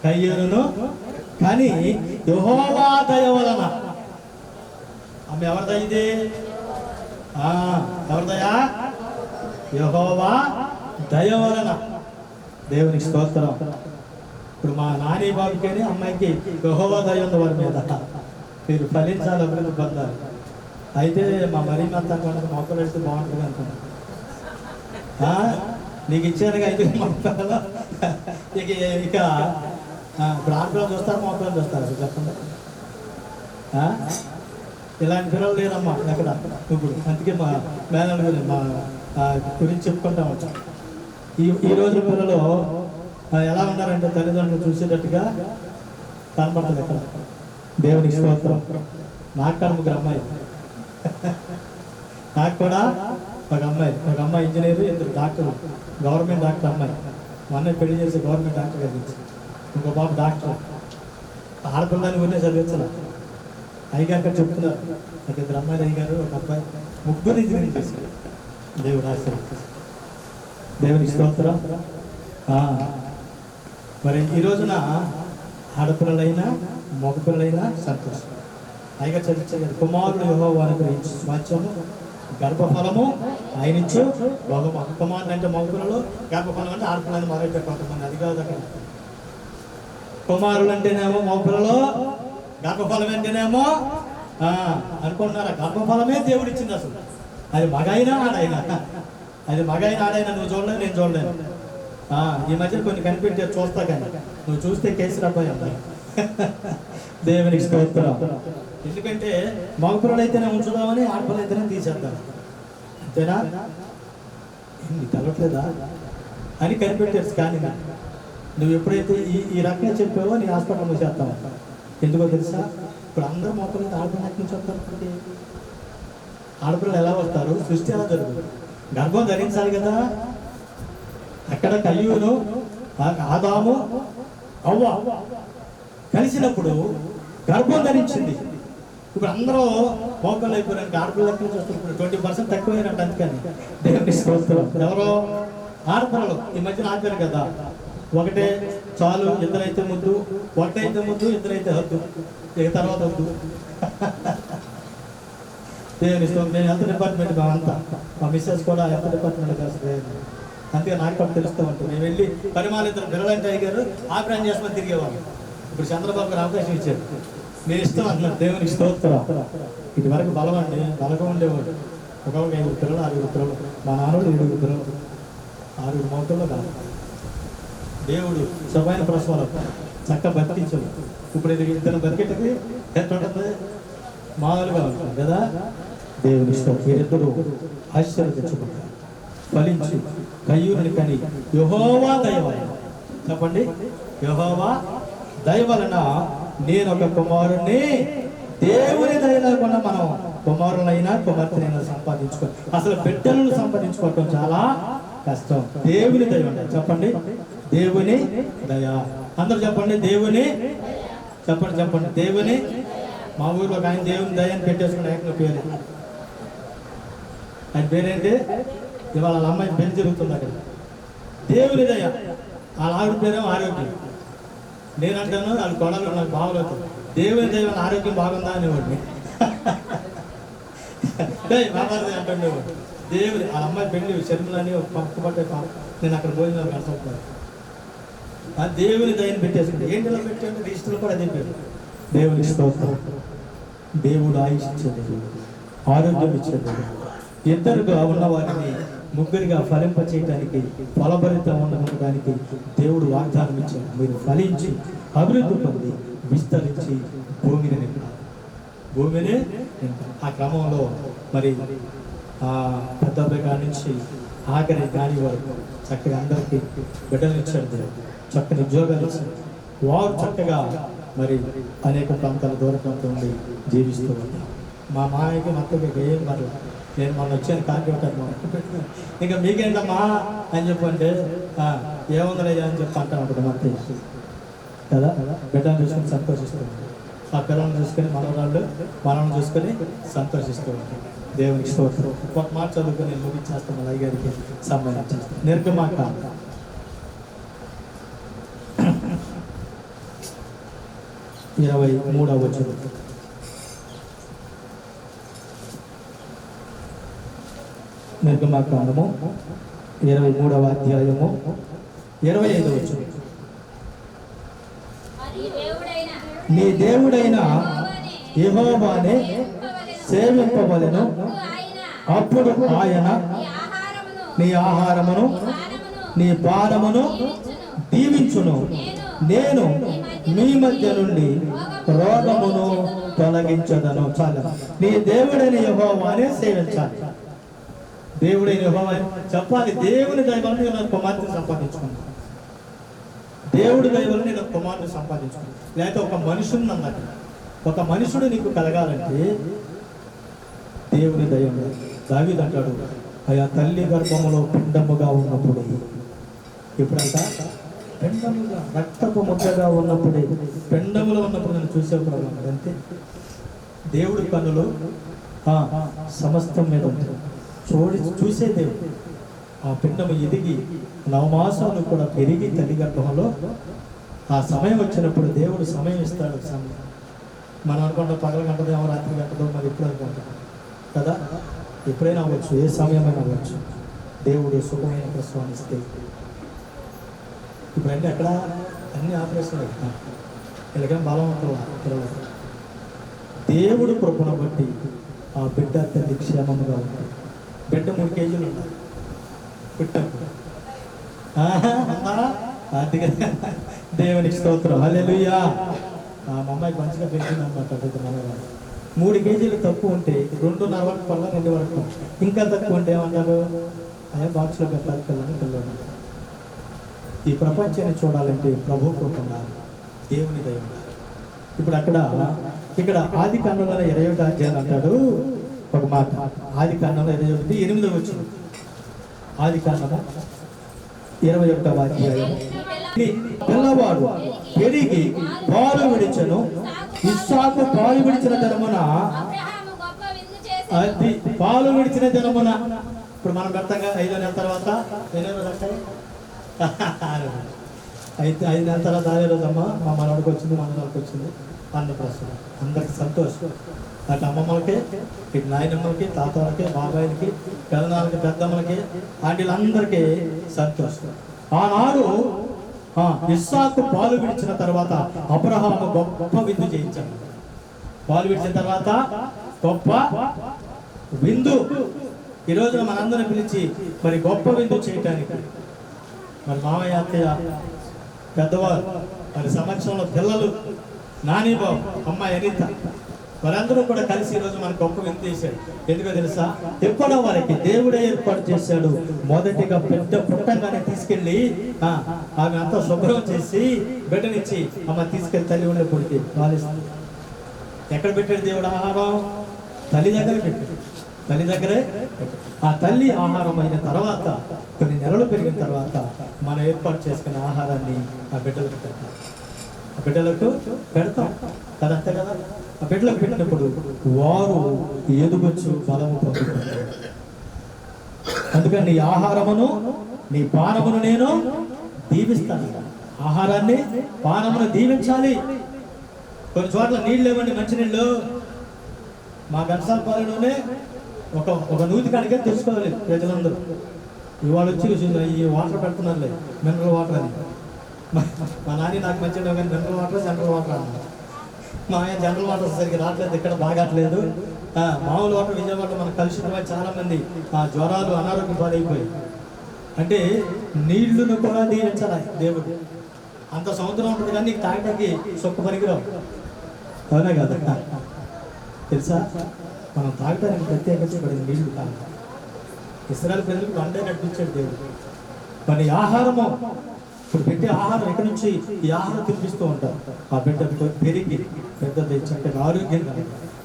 Speaker 2: కయ్యూరును కని యెహోవా దయ వలన. ఆమె ఎవరిదా ఇది? ఎవరిదయా? యెహోవా దయ వలన. దేవునికి స్తోత్రం. ఇప్పుడు మా నాని బాబుకి అమ్మాయికి యెహోవా దయ ఉంది వారి మీద. మీరు ఫలించాలి, అభివృద్ధి పొందాలి. అయితే మా మరీ మొత్తం కొనకు మొక్కలు వేస్తే బాగుంటుంది అనుకున్నాను. నీకు ఇచ్చాను అయితే మొక్కలు ఇక ఇక ఇప్పుడు ఆడపిల్లలు చూస్తారు, మొక్కలు చూస్తారు చెప్పండి. ఇలాంటి పిల్లలు లేరమ్మా ఎక్కడ ఇప్పుడు. అందుకే మా మేడం మా గురించి చెప్పుకుంటా ఉంటాం. ఈ రోజు పిల్లలు ఎలా ఉన్నారంటే తల్లిదండ్రులు చూసేటట్టుగా కనపడుతుంది ఎక్కడ. దేవునికి స్తోత్రం. నాకు కూడా ముగ్గురు అమ్మాయి, నాకు కూడా ఒక అమ్మాయి ఇంజనీర్, ఇద్దరు డాక్టర్, గవర్నమెంట్ డాక్టర్ అమ్మాయి. మొన్న పెళ్లి చేసి గవర్నమెంట్ డాక్టర్ గారు, ఇంకో బాబు డాక్టర్. ఆడపిల్లని ఊరినే చదివించాలి. అయ్యగారు ఇక్కడ చెప్తున్నారు, ఒక ఇద్దరు అమ్మాయిలు అయ్యగారు, ఒక అబ్బాయి, ముగ్గురు ఇంజనీరింగ్ చేశారు. దేవుడు ఆశీర్వదించారు. దేవునికి స్తోత్రం. మరి ఈ రోజున ఆడపిల్లలైనా మగపిల్లలైనా సంతోషం. అయ్యగారు చదివించారు, కుమారుడు యెహోవా అనుగ్రహించు స్వాస్థ్యము గర్భఫలము ఆయనిచ్చు బహుమానం. కుమారుడు అంటే మగపిల్లలు, గర్భఫలం అంటే ఆడపిల్లని మరొక కొంతమంది. అది కాదు అక్కడ. కుమారులు అంటేనేమో మగపిల్లలు, గర్భఫలం అంటేనేమో అనుకుంటున్నారా? గర్భఫలమే దేవుడు ఇచ్చింది. అసలు అది మగైనా ఆడైనా, అది మగైనా ఆడైనా నువ్వు చూడలేదు, నేను చూడలేను. ఈ మధ్య కొన్ని కనిపెట్టే చూస్తా, కానీ నువ్వు చూస్తే కేసు అబ్బాయి అబ్బాయి. దేవునికి స్తోత్రం. ఎందుకంటే మగపిల్లలు అయితేనే ఉంచుదామని, ఆడపిల్లలు అయితేనే తీసేద్దాం. అంతేనా? తెలవట్లేదా అని కనిపెట్టారు. కానీ నువ్వు ఎప్పుడైతే ఈ రకంగా చెప్పావో నీ హాస్పిటల్ మూసేస్తావు. ఎందుకో తెలుసా? ఇప్పుడు అందరూ మగపిల్లలు ఆడపిల్లల నుంచి వస్తారు. ఆడపిల్లలు ఎలా వస్తారు? సృష్టి ఎలా జరుగుతుంది? గర్భం ధరించాలి కదా. అక్కడ కయ్యూను, ఆదాము, అవ్వ కలిసినప్పుడు గర్భం ధరించింది. ఇప్పుడు అందరూ మోకాళ్ళు అయిపోయారు. ఆడపిల్లల నుంచి వస్తున్నారు. 20% తక్కువైనట్టు. అందుకని దేవుని స్తోత్రం. ఎవరో ఆడపిల్లలు ఈ మధ్యన ఆడిపోయారు కదా. ఒకటే చాలు, ఇద్దరైతే ముద్దు, ఒకటైతే ముద్దు, ఇద్దరైతే హద్దు, ఇక తర్వాత వద్దు. దేవుని స్తోత్రం. నేను హెల్త్ డిపార్ట్మెంట్ అంతా, మా మిస్సెస్ కూడా హెల్త్ డిపార్ట్మెంట్ చేస్తుంది. అందుకే నాకు కూడా తెలుస్తూ ఉంటుంది. మేము వెళ్ళి పరిమాలిద్దరు బిర్లంటే అయ్యారు ఆపరేషన్ చేసుకొని తిరిగేవాళ్ళు. ఇప్పుడు చంద్రబాబు గారు అవకాశం ఇచ్చారు, నేను ఇష్టం అంటున్నారు. దేవునికి స్తోత్రం. ఇది వరకు బలం అండి, బలగా ఉండేవాడు. ఒక్కొక్క 5 పిల్లలు, 6 పిల్లలు. మా నాన్నోడు 7 పిల్లలు, 6 మౌతుల్లో కాదు. దేవుడు సభైన ప్రసవాలు చక్కగా బతికించాడు. ఇప్పుడు ఇది ఇద్దరు బతికేటది ఎట్లుంటుంది? మామూలుగా ఉంటుంది కదా. దేవుని స్తోత్రం. వీరిద్దరూ ఆశీర్వదించబడ్డారు, ఫలించి కయ్యూరుని కని యెహోవా దయ వలన. చెప్పండి, యెహోవా దయ వలన నేను ఒక కుమారుణ్ణి. దేవుని దయ లేకుండా మనం కుమారులైనా కుమార్తెనైనా సంపాదించుకో, అసలు బిడ్డలను సంపాదించుకోవటం చాలా కష్టం. దేవుని దయ ఉండాలి. చెప్పండి, దేవుని దయ. అందరూ చెప్పండి, దేవుని. చెప్పండి దేవుని. మా ఊరిలో ఒక ఆయన దేవుని దయ అని పెట్టేసుకున్న ఏకైక పేరు. ఆయన పేరేంటి? ఇవాళ వాళ్ళ అమ్మాయి పెళ్లి జరుగుతుంది అక్కడ. దేవుని దయ. వాళ్ళ ఆవిడ పేరేమో ఆరోగ్యం. నేనంటాను వాళ్ళ గొడవలు నాకు బాగోలేదు. దేవుని దయ వల్ల ఆరోగ్యం బాగుందా అనేవాడిని. బాబాది అంటుండే దేవుని. వాళ్ళ అమ్మాయి పెళ్లి శర్మలని పక్కపట్టే నేను అక్కడ భోజనాలు కలుసుకుంటాను. ఆ దేవుని దయని పెట్టేసుకుంటే ఏంటి ఇలా పెట్టాడు? రిజిస్టర్లు కూడా అదే పేరు. దేవుని స్తోత్రం. దేవుడు ఆయుష్ ఇచ్చేది, ఆరోగ్యం ఇచ్చేది. ఇద్దరుగా ఉన్న వారిని ముగ్గురిగా ఫలింప చేయడానికి, ఫలభరితం ఉండడానికి దేవుడు వాగ్దానం ఇచ్చాడు. మీరు ఫలించి అభివృద్ధి పొంది విస్తరించి భూమిని నింపాలి. ఆ క్రమంలో మరి పెద్ద కాడి నుంచి ఆఖరి కాని వరకు చక్కగా అందరికీ బిడ్డలు ఇచ్చాడు దేవుడు. చక్కని ఉద్యోగాలు ఇచ్చారు. వారు చక్కగా మరి అనేక ప్రాంతాల దూర ప్రాంతం ఉండి జీవిస్తూ ఉంటారు. మా మాయకి మొత్తం ఏం మరి నేను మొన్న వచ్చాను కాంట్రాక్టర్. ఇంకా మీకేంటమ్మా అని చెప్పంటే ఏముందరయ్యా అని చెప్పి అంటా ఉంటుంది. మొత్తం కదా, బిడ్డను చూసుకొని సంతోషిస్తూ ఉంటాం. ఆ పిల్లలను చూసుకొని మనల్ని చూసుకొని సంతోషిస్తూ ఉంటాం. దేవునికి స్తోత్రం. ఒక మాట చదువుకొని నేను ముగించేస్తాను. అయ్య గారికి సంబంధించేస్తాను. నిర్గమాకాండ 23వ వచనం. నిర్గమాకాండము 23వ అధ్యాయము 25వ వచనం. నీ దేవుడైన యెహోవానే సేవింపవలెను, అప్పుడు ఆయన నీ ఆహారమును నీ పానమును దీవించును. నేను మీ మధ్య నుండి రోగమును తొలగించదను. చాలా, నీ దేవుడైన యెహోవానే సేవించాలి. దేవుడైన యెహోవా చెప్పాలి. దేవుని దయ వలన నేను కుమార్తెను సంపాదించుకున్నాను. దేవుడి దయ వలన నేను కుమార్తెను సంపాదించుకున్నాను. లేకపోతే ఒక మనుషుని అన్నట్టు. ఒక మనుషుడు నీకు కలగాలంటే దేవుని దయ ఉండాలి. దావీదు అంటాడు, అయా తల్లి గర్భములో పిండముగా ఉన్నప్పుడే, ఎప్పుడంతా పిండముగా రక్తపు ముద్దగా ఉన్నప్పుడే, పిండములో ఉన్నప్పుడు నన్ను చూసేప్పుడు అంతే. దేవుడి కన్నులు సమస్తం మీద ఉంటుంది. చూసే దేవుడు. ఆ పిండము ఎదిగి 9 మాసాలు కూడా పెరిగి తల్లి గర్భంలో ఆ సమయం వచ్చినప్పుడు దేవుడు సమయం ఇస్తాడు. సమయం మనం అనుకుంటాం పగల గంటదేమో రాత్రి గంటదో మరి ఎప్పుడు అనుకుంటాం కదా. ఎప్పుడైనా అవ్వచ్చు, ఏ సమయమైనా అవ్వచ్చు. దేవుడు సుఖమైన ప్రసవాన్ని ఇస్తే ఇప్పుడంటే అక్కడ అన్ని ఆపరేషన్లు అవుతాయి. ఇలాగే బలవంతులు పిల్లలు. దేవుడు కృపను బట్టి ఆ బిడ్డ తల్లి క్షేమంగా ఉంటుంది. బిడ్డ 3 కేజీలు ఉండాలి పుట్టప్పుడు. దేవునికి స్తోత్రం. హల్లెలూయా. మా అమ్మాయికి మంచిగా పెరిగింది అనమాట. పెద్ద మనవాడు 3 కేజీలు తక్కువ ఉంటే 2.5 వరకు పళ్ళ 2 వరకు, ఇంకా తక్కువ ఉంటే ఏమన్నారు, అయ్యా బాక్స్లో పెట్టాలి పిల్లలు. పిల్లలు ఈ ప్రపంచాన్ని చూడాలంటే ప్రభు కృప ఉండాలి, దేవుని దయ ఉండాలి. ఇప్పుడు ఇక్కడ ఆది కాండంలో 21వ అధ్యాయం అంటాడు ఒక మాట. ఆది కాండంలో 21 వచ్చింది. ఆది కాండము 21వ అధ్యాయం. పిల్లవాడు పెరిగి పాలు విడిచెను. ఇస్సాకు పాలు విడిచిన దినమున, అది పాలు విడిచిన దినమున, ఇప్పుడు మనం పెడతాగా 5వ నెల తర్వాత 5 నెలల తర్వాత 6వ రోజమ్మా మా మనవాడికి వచ్చింది, మనవాడికి వచ్చింది అన్నప్రసన్న. అందరికి సంతోషం. అటు అమ్మమ్మలకి, ఇటు నాయనమ్మలకి, తాతలకి, బాబాయిలకి, పెదనాలకి, పెద్దమ్మలకి, ఆంటీలందరికీ సంతోషం. ఆనాడు ఇస్సాకు పాలు విడిచిన తర్వాత అబ్రహాము గొప్ప విందు చేయించాడు. పాలు విడిచిన తర్వాత గొప్ప విందు. ఈ రోజున మనందరం పిలిచి మరి గొప్ప విందు చేయటానికి మరి మామయ్య, అత్తయ్య, పెద్దవారు, మరి సమక్షంలో పిల్లలు, నాని బాబు, అమ్మాయి అనిత, వారందరూ కూడా కలిసి ఈరోజు మనకు గొప్ప విందు చేశాడు. ఎందుకో తెలుసా? ఎప్పుడో వారికి దేవుడే ఏర్పాటు చేశాడు. మొదటిగా పెద్ద పుట్టంగానే తీసుకెళ్ళి ఆమె అంతా శుభ్రం చేసి బిడ్డనిచ్చి, అమ్మ తీసుకెళ్ళి తల్లి ఉండే పొడికి పాలిస్తుంది. ఎక్కడ పెట్టాడు దేవుడు ఆహారం? తల్లి దగ్గర పెట్టాడు. తల్లి దగ్గరే. ఆ తల్లి ఆహారం అయిన తర్వాత కొన్ని నెలలు పెరిగిన తర్వాత మనం ఏర్పాటు చేసుకునే ఆహారాన్ని ఆ బిడ్డలకు పెడతాం. ఆ బిడ్డలకు పెడతాం కదా, అంతే కదా. ఆ బిడ్డలకు పెట్టినప్పుడు వారు ఎదుగొచ్చు, బలము పొందుతారు. అందుకని నీ ఆహారమును నీ పానమును నేను దీవిస్తాను. ఆహారాన్ని పానమును దీవించాలి. కొన్ని చోట్ల నీళ్ళు లేవండి, మంచినీళ్ళు. మా గంటసాలపాలెంలోనే ఒక నూతి కాడికే తెలుసుకోవాలి ప్రజలందరూ. ఇవాళ వచ్చి ఈ వాటర్ పెడుతున్నారులే, మినరల్ వాటర్ అని. మా నాని నాకు మంచిగా కానీ మినరల్ వాటర్, జనరల్ వాటర్ అన్నారు. మా ఆయన జనరల్ వాటర్ సరిగ్గా రావట్లేదు, ఇక్కడ బాగట్లేదు. మామూలు వాటర్ విజయవాడలో మనకు కలుషితమై చాలా మంది జ్వరాలు, అనారోగ్యం పాలైపోయి. అంటే నీళ్లను కూడా దీవించాలి దేవుడు. అంత సముద్రం ఉంటుంది కానీ నీకు తాగడానికి సొక్క పనికిరావు. అవునా కదా? తెలుసా? మనం తాగడానికి ప్రత్యేకించబడిన నీళ్లు కాదు. ఇశ్రాయేలు ప్రజలకు వండే నడిపించాడు దేవుడు. మరి ఆహారము, ఇప్పుడు పెట్టే ఆహారం ఎక్కడి నుంచి ఈ ఆహారం తినిపిస్తూ ఉంటారు. ఆ బిడ్డ పెరిగి పెద్దది చక్కగా ఆరోగ్యంగా,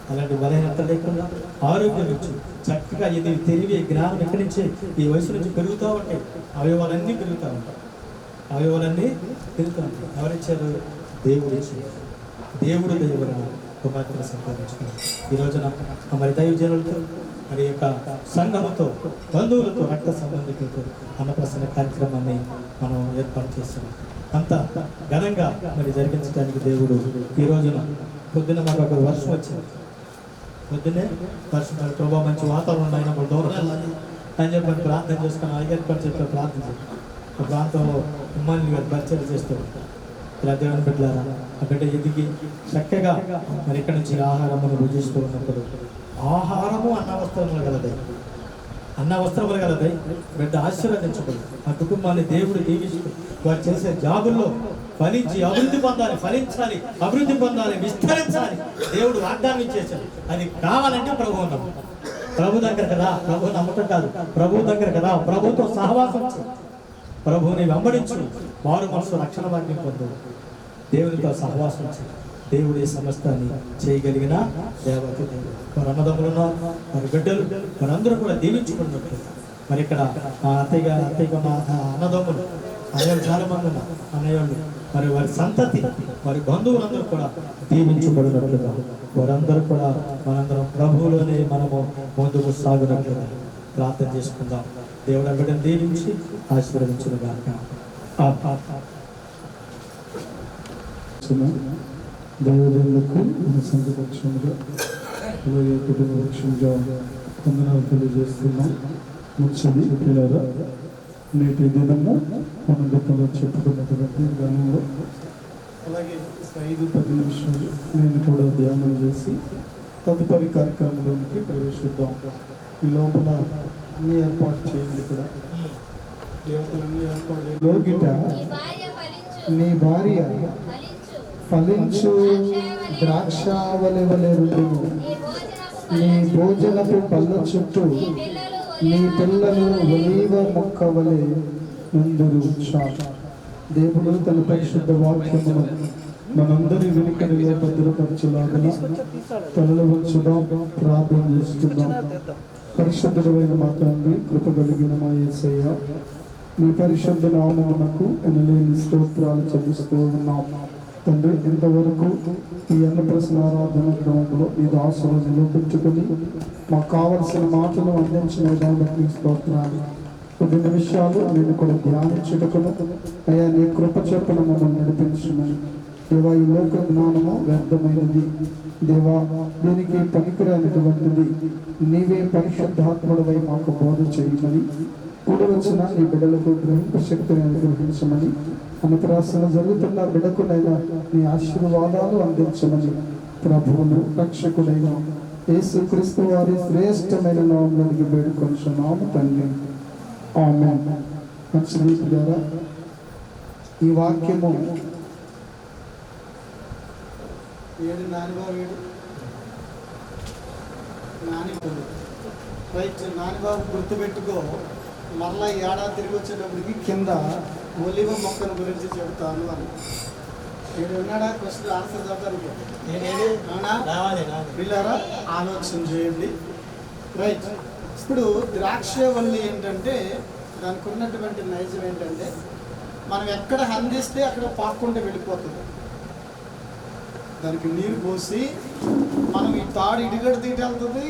Speaker 2: అలాంటి బలహీనత లేకుండా ఆరోగ్యం నుంచి చక్కగా ఇది తెలివి, జ్ఞానం ఎక్కడి నుంచి ఈ వయసు నుంచి పెరుగుతూ ఉంటాయి. అవయవాలన్నీ పెరుగుతూ ఉంటాయి. అవయవాలన్నీ పెరుగుతూ ఉంటాయి. ఎవరిచ్చారు? దేవుడు దేవుడు కుమార్తెను సంపాదించుకున్నాడు. ఈ రోజున మరి దైవజనులతో మరి యొక్క సంఘముతో బంధువులతో రక్త సంబంధికులతో అన్నప్రసన్న కార్యక్రమాన్ని మనం ఏర్పాటు చేస్తున్నాం. అంత ఘనంగా మరి జరిగించడానికి దేవుడు ఈ రోజున పొద్దున్న మాకు ఒక వర్షం వచ్చింది. పొద్దున్నే వర్షం ప్రభావ మంచి వాతావరణం అయినా మన దూరం అని చెప్పి ప్రార్థన చేసుకుని అయ్యారు పని చెప్పి ప్రార్థన చేస్తాం. ఆ ప్రాంతంలో ఉమ్మాని గారు పరిచయం చేస్తూ ఇలా దేవుని బిడ్డలారా ఆ బిడ్డ ఎదిగి చక్కగా మరి ఇక్కడి నుంచి ఆహారమును భుజిస్తూ ఉన్నప్పుడు ఆహారము అన్న వస్త్రములు గలదై బిడ్డ ఆశీర్వదించబడి ఆ కుటుంబాన్ని దేవుడు దీవిస్తూ వారు చేసే జాబుల్లో ఫలించి అభివృద్ధి పొందాలి విస్తరించాలి దేవుడు వాగ్దానం చేశాడు. అది కావాలంటే ప్రభు నమ్ము, ప్రభు దగ్గర కదా, ప్రభు నమ్మకం కాదు, ప్రభు దగ్గర కదా, ప్రభుతో సహవాసం ప్రభువుని వెంబడించు, వారు మనసు రక్షణ వాక్యం పొందు, దేవునితో సహవాసం దేవుడి సమస్తాన్ని చేయగలిగిన దేవత దేవుడు. వారి అన్నదమ్ములు ఉన్నారు, వారి బిడ్డలు, వారందరూ కూడా దీవించుకున్నట్టు మరి ఇక్కడ అత్తయ్యకు ఉన్న అన్నదమ్ములు అన్నయ్యలు చాలా మంది ఉన్నారు. అన్నయ్యలు మరి వారి సంతతి వారి బంధువులందరూ కూడా దీవించబడినట్లుగా వారందరూ కూడా మనందరం ప్రభువులోనే మనము ముందుకు సాగునట్లుగా ప్రార్థన చేసుకుందాం. దేవుడు బిడ్డను దీవించి ఆశీర్వదించుగాక.
Speaker 4: దైవజనులకు మన సంఘ పక్షంగా అలాగే కుటుంబ పక్షంగా వందనాలు తెలియజేస్తున్నాం. ముచ్చది పిల్లరా, నేటి దినము మనం గతంలో చెప్పుకున్నటువంటి గ్రామంలో అలాగే 5-10 నిమిషాలు నేను కూడా ధ్యానం చేసి తదుపరి కార్యక్రమంలోనికి ప్రవేశిద్దాం. ఈ లోపల అన్ని ఏర్పాటు చేయండి. కూడా దేవతలన్నీ ఏర్పాటు లోగిట నీ భార్య ఫలించు ద్రాక్షావళి వలె రుండును. నీ భోజనపు పళ్ళ చుట్టూ నీ పిల్లలు ఒలీవ మొక్క వలె నుండురు. దేవుడు తన పరిశుద్ధ వాక్యమును మనందరి వెనుకడిలో భద్రపరచులాగా తలలు వంచుదాం, ప్రార్థన చేస్తున్నాం. పరిశుద్ధుడైన మా తండ్రి, కృప కలిగిన మా యేసయ్య, మీ పరిశుద్ధ నామమునకు ఎనలేని స్తోత్రాలు చెల్లిస్తూ ఉన్నాం. తండ్రి, ఇంతవరకు ఈ అన్నప్రసన్న ఆరాధన క్రమంలో మీ దాసులు నిలబెట్టుకుని మాకు కావలసిన మాటలు అందించిన విధానానికి స్తోత్రాలు. కొద్ది నిమిషాలు నేను కూడా ధ్యానించుటకును అయ్యా నీ కృప చొప్పున మమ్మల్ని నడిపించుమని. దేవా, ఈ లోక జ్ఞానము వ్యర్థమైనది, దేవా దీనికి పనికిరానిటువంటిది, నీవే పరిశుద్ధాత్ముడవై మాకు బోధ చేయమని, కూడి వచ్చిన నీ బిడ్డలకు గ్రహింప శక్తిని అనుగ్రహించమని, అన్నప్రాసన జరుగుతున్న బిడ్డకునైనా నీ ఆశీర్వాదాలు అందించమని ప్రభువును రక్షకుడైన యేసుక్రీస్తు వారి శ్రేష్టమైన నామములో వేడుకొనుచున్నాము తండ్రి, ఆమేన్. మంచిది ద్వారా ఈ వాక్యము
Speaker 1: నానిబాబు గుర్తుపెట్టుకో, మరలా ఏడాది తిరిగి వచ్చేటప్పటికి కింద ఒలివ మొక్కను గురించి చెబుతాను అని. నేను ఉన్నాడా? క్వశ్చన్ ఆన్సర్ చెప్తాను. వీళ్ళారా ఆలోచన చేయండి. రైట్. ఇప్పుడు ద్రాక్షవల్లి ఏంటంటే దానికి ఉన్నటువంటి నైజం ఏంటంటే మనం ఎక్కడ అందిస్తే అక్కడ పాక్కుంటే వెళ్ళిపోతుంది. దానికి నీరు పోసి మనం ఈ తాడు ఇటుగడ తీటి వెళ్తుంది.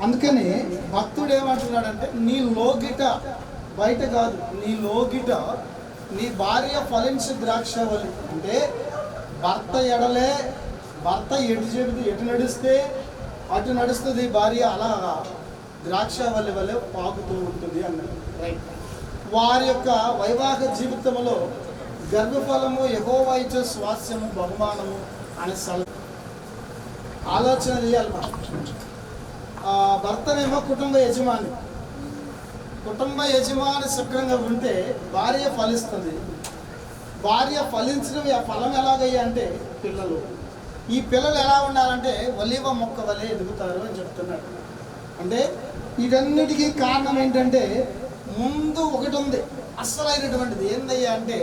Speaker 1: అందుకని భక్తుడు ఏమంటున్నాడంటే నీ లోగిట, బయట కాదు, నీ లోగిట నీ భార్య ఫలించు ద్రాక్షవల్లి. అంటే భర్త ఎడలే, భర్త ఎటు నడిస్తే అటు నడుస్తుంది భార్య, అలా ద్రాక్షవల్లి వల్లే పాకుతూ ఉంటుంది అన్నది. రైట్. వారి యొక్క వైవాహిక జీవితంలో గర్భఫలము యెహోవా ఇచ్చే స్వాస్యము బహుమానము అనే ఆలోచన చేయాలి మనం. భర్తనేమో కుటుంబ యజమాని శుభ్రంగా ఉంటే భార్య ఫలిస్తుంది. భార్య ఫలించడం ఆ ఫలం ఎలాగయ్యా అంటే పిల్లలు. ఈ పిల్లలు ఎలా ఉండాలంటే ఒలీవ మొక్క వలె ఎదుగుతారు అని చెప్తున్నాడు. అంటే వీటన్నిటికీ కారణం ఏంటంటే ముందు ఒకటి ఉంది, అసలైనటువంటిది ఏందయ్యా అంటే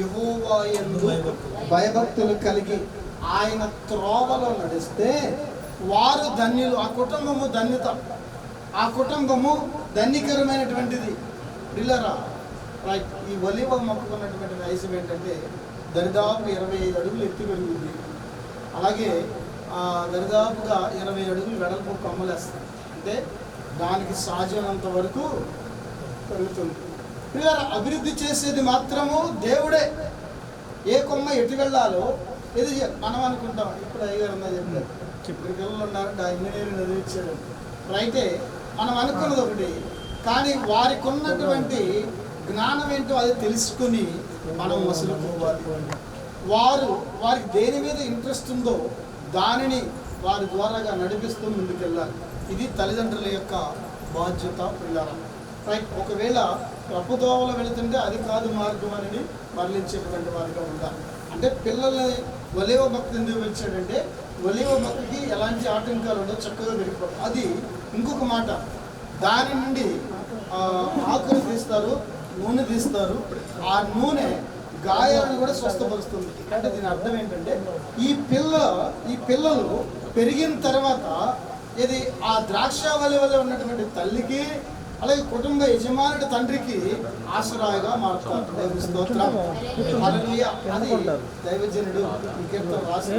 Speaker 1: యెహోవా యందు భయభక్తులు కలిగి ఆయన త్రోవలో నడిస్తే వారు ధన్యులు. ఆ కుటుంబము ధన్యత, ఆ కుటుంబము ధన్యకరమైనటువంటిది. పిల్లరా, రైట్. ఈ ఒలివ మొక్కకు ఉన్నటువంటి నైజం ఏంటంటే దరిదాపు 25 అడుగులు ఎత్తి పెరుగుతుంది. అలాగే దరిదాపుగా 20 అడుగులు వెడల్పు కొమ్మలేస్తాయి. అంటే దానికి సాధ్యమైనంత వరకు పెరుగుతుంది. పిల్లలు అభివృద్ధి చేసేది మాత్రము దేవుడే. ఏ కొమ్మ ఎటు వెళ్ళాలో ఇది మనం అనుకుంటాం. ఇప్పుడు అయ్యారు అన్నా చెప్పారు, ఇప్పుడు పిల్లలు ఉన్నారంటే ఆ ఇంజనీరింగ్ చదివించాడు. రైతే మనం అనుకున్నది ఒకటి, కానీ వారికి ఉన్నటువంటి జ్ఞానం ఏంటో అది తెలుసుకుని మనం మసులుకోవాలి. వారికి దేని మీద ఇంట్రెస్ట్ ఉందో దానిని వారి ద్వారాగా నడిపిస్తూ ముందుకెళ్ళాలి. ఇది తల్లిదండ్రుల యొక్క బాధ్యత పిల్లల. రైట్. ఒకవేళ తప్పుదోవలో వెళుతుంటే అది కాదు మార్గం అని మరలించేటువంటి వారిగా ఉండాలి. అంటే పిల్లల్ని ఒలివ మొక్క ఎందుకు పెంచాడంటే ఒలివ మొక్కకి ఎలాంటి ఆటంకాలు ఉండవు, చక్కగా పెరిగిపోతుంది. అది ఇంకొక మాట, దాని నుండి ఆకులు తీస్తారు, నూనె తీస్తారు. ఆ నూనె గాయాలను కూడా స్వస్థపరుస్తుంది. అంటే దీని అర్థం ఏంటంటే ఈ పిల్లలు పెరిగిన తర్వాత ఇది ఆ ద్రాక్షావళి వల్ల ఉన్నటువంటి తల్లికి అలాగే కుటుంబ యజమానుడి తండ్రికి ఆశ్రయగా మారుతారు. దేవుని స్తోత్రం. హల్లెలూయా. అది దైవజనుడు కీర్తన రాసి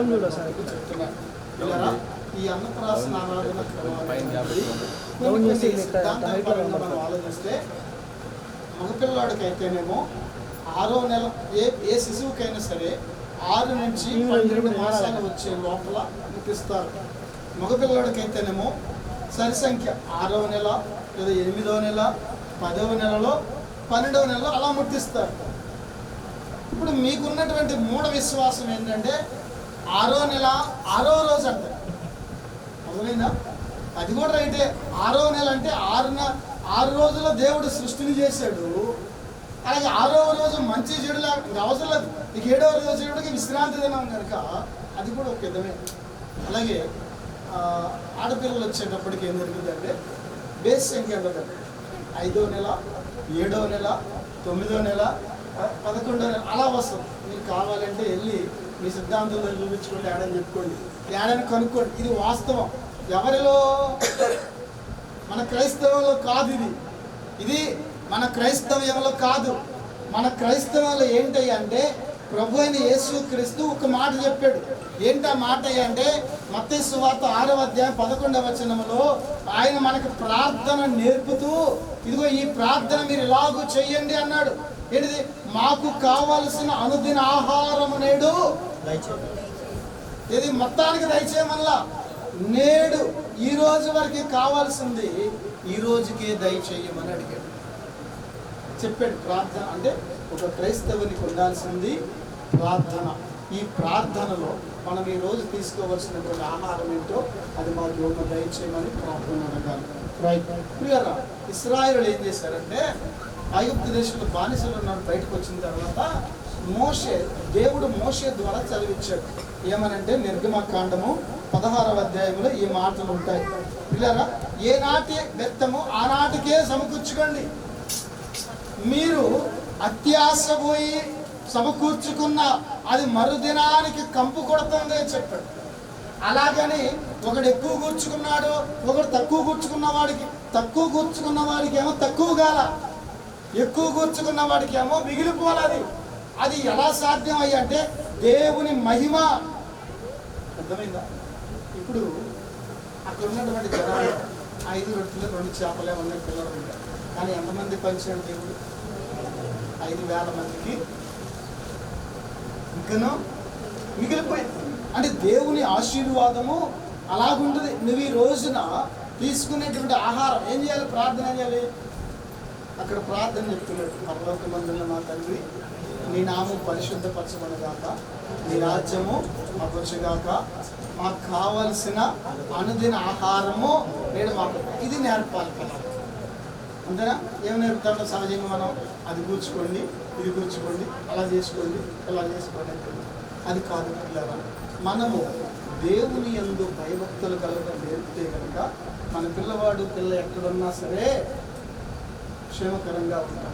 Speaker 1: చెప్తున్నారు. ఇలా ఈ అన్నప్రాసన ఆరాధన సిద్ధాంతపరంగా మనం ఆలోచిస్తే మగపిల్లాడికైతేనేమో 6వ నెల ఏ శిశువుకైనా సరే 6 నుంచి 12 మాసాలు వచ్చే లోపల ముట్టిస్తారు. మగపిల్లాడికైతేనేమో సరి సంఖ్య 6వ నెల లేదా 8వ నెల 10వ నెలలో 12వ నెలలో అలా ముట్టిస్తారు. ఇప్పుడు మీకున్నటువంటి మూఢ విశ్వాసం ఏంటంటే 6వ నెల 6వ రోజు అంటారు. అర్థమైందా? అది కూడా రైతే. 6వ నెల అంటే 6 రోజుల్లో దేవుడు సృష్టిని చేశాడు. అలాగే 6వ రోజు మంచి చెడు అవసరం లేదు. ఇక 7వ రోజు వచ్చేటప్పటికి విశ్రాంతి దినం కనుక అది కూడా ఒక విధమే. అలాగే ఆడపిల్లలు వచ్చేటప్పటికి ఏం జరుగుతుందంటే బేస్ సంఖ్య ఉంటుంది. 5వ నెల 7వ నెల 9వ నెల 11వ నెల అలా వస్తుంది. మీకు కావాలంటే వెళ్ళి మీ సిద్ధాంతంలో చూపించుకోండి, ఏడని చెప్పుకోండి, ఏడని కనుక్కోండి. ఇది వాస్తవం. ఎవరిలో? మన క్రైస్తవంలో కాదు. ఇది మన క్రైస్తవ్యంలో కాదు. మన క్రైస్తవంలో ఏంటి అంటే ప్రభు అయిన యేసుక్రీస్తు ఒక మాట చెప్పాడు. ఏంటి ఆ మాట అంటే మత్తయి సువార్త 6వ అధ్యాయం 11వ వచనంలో ఆయన మనకు ప్రార్థన నేర్పుతూ ఇదిగో ఈ ప్రార్థన మీరు ఇలాగూ చెయ్యండి అన్నాడు. ఏంటిది? మాకు కావలసిన అనుదిన ఆహారము నేడు ఇది మొత్తానికి దయచేయమల్లా నేడు ఈ రోజు వరకు కావాల్సింది ఈ రోజుకే దయచేయమని అడిగాడు, చెప్పాడు. ప్రార్థన అంటే ఒక క్రైస్తవునికి ఉండాల్సింది ప్రార్థన. ఈ ప్రార్థనలో మనం ఈ రోజు తీసుకోవాల్సినటువంటి ఆహారం ఏంటో అది మాకు యోగ దయచేయమని ప్రార్థన అడగాలి. ప్రియరా, ఇశ్రాయేలు ఏం చేశారంటే ఐగుప్తు దేశంలో బానిసలు ఉన్నాడు. బయటకు వచ్చిన తర్వాత దేవుడు మోషే ద్వారా చదివించాడు. ఏమనంటే నిర్గమకాండము 16వ అధ్యాయంలో ఈ మాటలు ఉంటాయి. పిల్లరా, ఏనాటి వ్యక్తము ఆనాటికే సమకూర్చుకోండి. మీరు అత్యాశ పోయి సమకూర్చుకున్న అది మరుదినానికి కంపు కొడుతుంది అని చెప్పాడు. అలాగని ఒకడు ఎక్కువ కూర్చుకున్నాడు, ఒకడు తక్కువ కూర్చుకున్న వాడికి ఏమో తక్కువ కాల, ఎక్కువ కూర్చుకున్న వాడికి ఏమో మిగిలిపోవాలి. అది ఎలా సాధ్యం అయ్యంటే దేవుని మహిమ. అర్థమైందా? ఇప్పుడు అక్కడ ఉన్నటువంటి జనాలు 5 రొట్టెలు 2 చేపలే ఉన్నాయి పిల్లలు ఉంటారు. కానీ ఎంతమంది పంచాడు దేవుడు? 5,000 మందికి ఇంకనూ మిగిలిపోయింది. అంటే దేవుని ఆశీర్వాదము అలాగుంటుంది. నువ్వు ఈ రోజున తీసుకునేటువంటి ఆహారం ఏం చేయాలి? ప్రార్థన చేయాలి. అక్కడ ప్రార్థన చెప్తున్నాడు. పరలోకమందున్న మా తండ్రి, నీ నామం పరిశుద్ధపరచబడగాక, నీ రాజ్యము అవ్వచ్చుగాక, మాకు కావలసిన అనుదిన ఆహారము నేడు మాకు. ఇది నేర్పాలి కదా, అంతేనా? ఏం నేర్పుతాడో సహజంగా మనం అది కూర్చుకోండి, ఇది కూర్చుకోండి, అలా చేసుకోండి, ఇలా చేసుకోండి అంటే అది కాదు పిల్లరా. మనము దేవుని యందు భయభక్తులు కలగడం నేర్పితే కనుక మన పిల్ల ఎక్కడున్నా సరే క్షేమకరంగా ఉంటాం.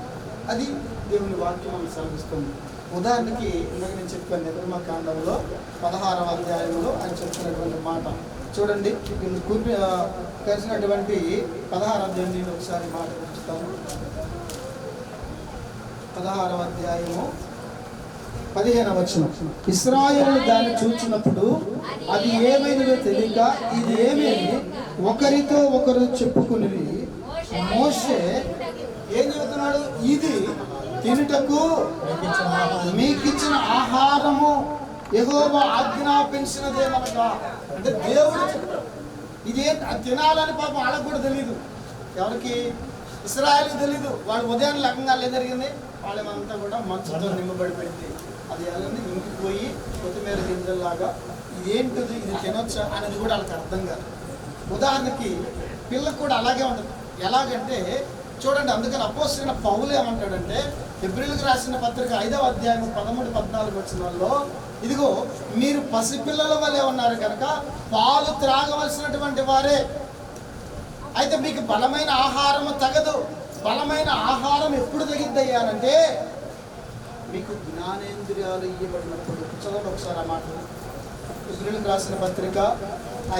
Speaker 1: అది దేవుని వాక్యం మనకు సెలవిస్తుంది. ఉదాహరణకి ఇందాక నేను చెప్పాను, నిర్గమకాండంలో 16వ అధ్యాయంలో ఆయన చెప్తున్నటువంటి మాట చూడండి. తెలిసినటువంటి 16వ అధ్యాయం నేను ఒకసారి మాట ఉంచుతాను. 16వ అధ్యాయము 15వ వచనం. ఇశ్రాయేలు దాన్ని చూచినప్పుడు అది ఏమైనదో తెలియక ఇది ఏమి ఒకరితో ఒకరు చెప్పుకుని మోషే ఏం చెబుతున్నాడు? ఇది తినుటకు మీకిచ్చిన ఆహారము యెహోవా ఆజ్ఞాపించినదేమనగా. అంటే దేవుడు చెప్పాడు ఇదే తినాలని. పాపం వాళ్ళకు కూడా తెలియదు. ఎవరికి? ఇశ్రాయేలుకి తెలీదు. వాళ్ళు ఉదయం లగ్నంగా జరిగింది, వాళ్ళమంతా కూడా మంచుతో నింపబడిపోయింది. అది అలానే ఇంకిపోయి కొత్తిమీర గింజల్లాగా ఇదేంటిది, ఇది తినొచ్చా అనేది కూడా వాళ్ళకి అర్థం కాదు. ఉదాహరణకి పిల్లకు కూడా అలాగే ఉంటుంది. ఎలాగంటే చూడండి, అందుకని అపోస్తలుడైన పౌలు ఏమంటాడంటే హెబ్రీయులకు రాసిన పత్రిక 5వ అధ్యాయం 13-14 వచనాల్లో, ఇదిగో మీరు పసిపిల్లల వలె ఉన్నారు కనుక పాలు త్రాగవలసినటువంటి వారే. అయితే మీకు బలమైన ఆహారము తగదు. బలమైన ఆహారం ఎప్పుడు తగిద్దయ్యానంటే మీకు జ్ఞానేంద్రియాలు ఇవ్వబడినప్పుడు. చదవండి ఒకసారి ఆ మాటలు. హెబ్రీయులకు రాసిన పత్రిక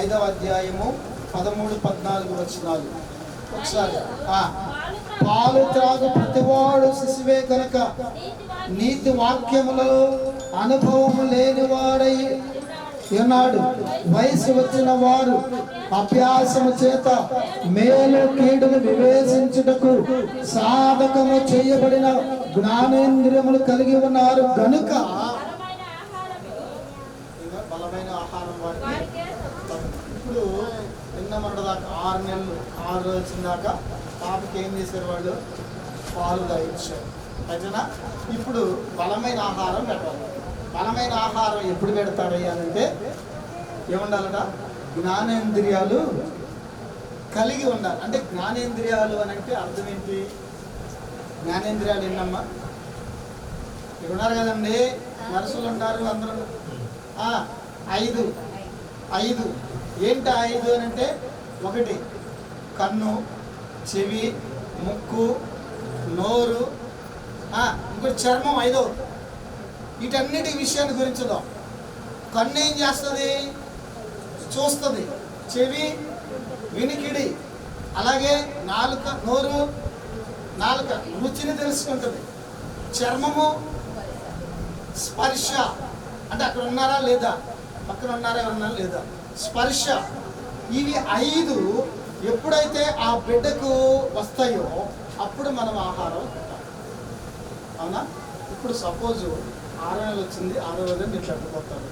Speaker 1: 5వ అధ్యాయము 13-14 వచనాలు ఒకసారి. పాలు త్రాగు ప్రతివాడు శిశువే కనుక నీతి వాక్యములో అనుభవము లేనివాడై ఉన్నాడు. వయసు వచ్చిన వారు అభ్యాసము చేత మేలు కీడును వివేచించుటకు సాధకము చేయబడిన జ్ఞానేంద్రియములు కలిగి ఉన్నారు గనుక బలమైన ఆహారం వారికి. ఇప్పుడు నిన్నమన్నదాకా 6 నెలలు 6 రోజులు వచ్చిన దాకా పాపకి ఏం చేశారు? వాళ్ళు పాలు తాగించారు. అయితేనా ఇప్పుడు బలమైన ఆహారం పెట్టాలి. బలమైన ఆహారం ఎప్పుడు పెడతాడయ్యా అంటే ఏముండాలట? జ్ఞానేంద్రియాలు కలిగి ఉండాలి. అంటే జ్ఞానేంద్రియాలు అని అంటే అర్థం ఏంటి? జ్ఞానేంద్రియాలు ఏంటమ్మా? ఇక్కడ ఉన్నారు కదండి, నర్సులు ఉంటారు అందరూ. 5 ఏంటి 5 అని అంటే? 1 కన్ను, చెవి, ముక్కు, నోరు, ఇంకోటి చర్మం. 5 వీటన్నిటి విషయాన్ని గురించుదాం. కన్ను ఏం చేస్తుంది? చూస్తుంది. చెవి వినికిడి. అలాగే నాలుక, నోరు నాలుక రుచిని తెలుసుకుంటుంది. చర్మము స్పర్శ, అంటే అక్కడ ఉన్నారా లేదా, పక్కన ఉన్నారా ఎవరన్నా లేదా, స్పర్శ. ఇవి 5 ఎప్పుడైతే ఆ బిడ్డకు వస్తాయో అప్పుడు మనం ఆహారం తింటాం. అవునా? ఇప్పుడు సపోజ్ 6 నెలలు వచ్చింది, 6వ రోజు మీరు చెప్పుకొస్తారు.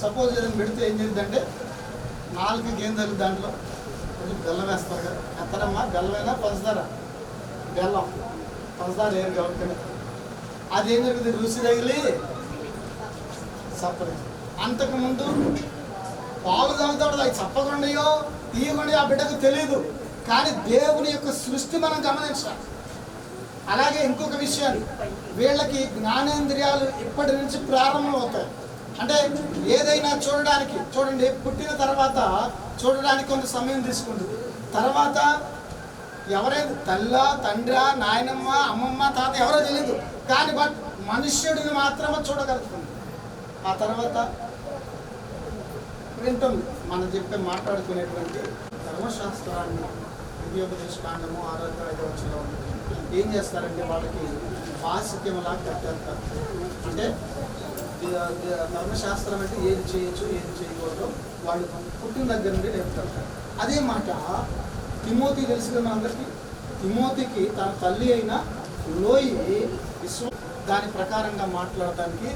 Speaker 1: సపోజ్ ఏదైనా పెడితే ఏం చేద్దంటే 4 గేందెలు దాంట్లో కొంచెం బెల్లం వేస్తారు కదా. ఎత్తడమ్మా బెల్లమైనా పంచదార? బెల్లం, పంచదార ఏరు కాబట్టి అదేం జరుగుతుంది? రుచి తగిలి చప్పది. అంతకుముందు పాలు తాగుతాడు, అవి చప్పకుండాయో తీయకుండా ఆ బిడ్డకు తెలియదు. కానీ దేవుని యొక్క సృష్టి మనం గమనించాలి. అలాగే ఇంకొక విషయాన్ని, వీళ్ళకి జ్ఞానేంద్రియాలు ఇప్పటి నుంచి ప్రారంభం అవుతాయి. అంటే ఏదైనా చూడడానికి, చూడండి పుట్టిన తర్వాత చూడడానికి కొంత సమయం తీసుకుంటుంది. తర్వాత ఎవరైనా తల్లి, తండ్రి, నాయనమ్మ, అమ్మమ్మ, తాత ఎవరో తెలియదు. కానీ మనుష్యుడిని మాత్రమే చూడగలుగుతుంది. ఆ తర్వాత వింటుంది. మనం చెప్పే మాట్లాడుకునేటువంటి ధర్మశాస్త్రాన్ని విద్యోపదేశ కాండము 6వ వచనంలో ఏం చేస్తారంటే వాళ్ళకి భాషిక్యంలా కట్టేస్తారు. అంటే ధర్మశాస్త్రం అంటే ఏది చేయొచ్చు ఏది చేయకూడదు వాళ్ళు పుట్టిన దగ్గర నుండి నేర్పుతారు. అదే మాట తిమోతి తెలుసు కదా అందరికీ. తిమోతికి తన తల్లి అయిన లోయి విశ్వ దాని ప్రకారంగా మాట్లాడటానికి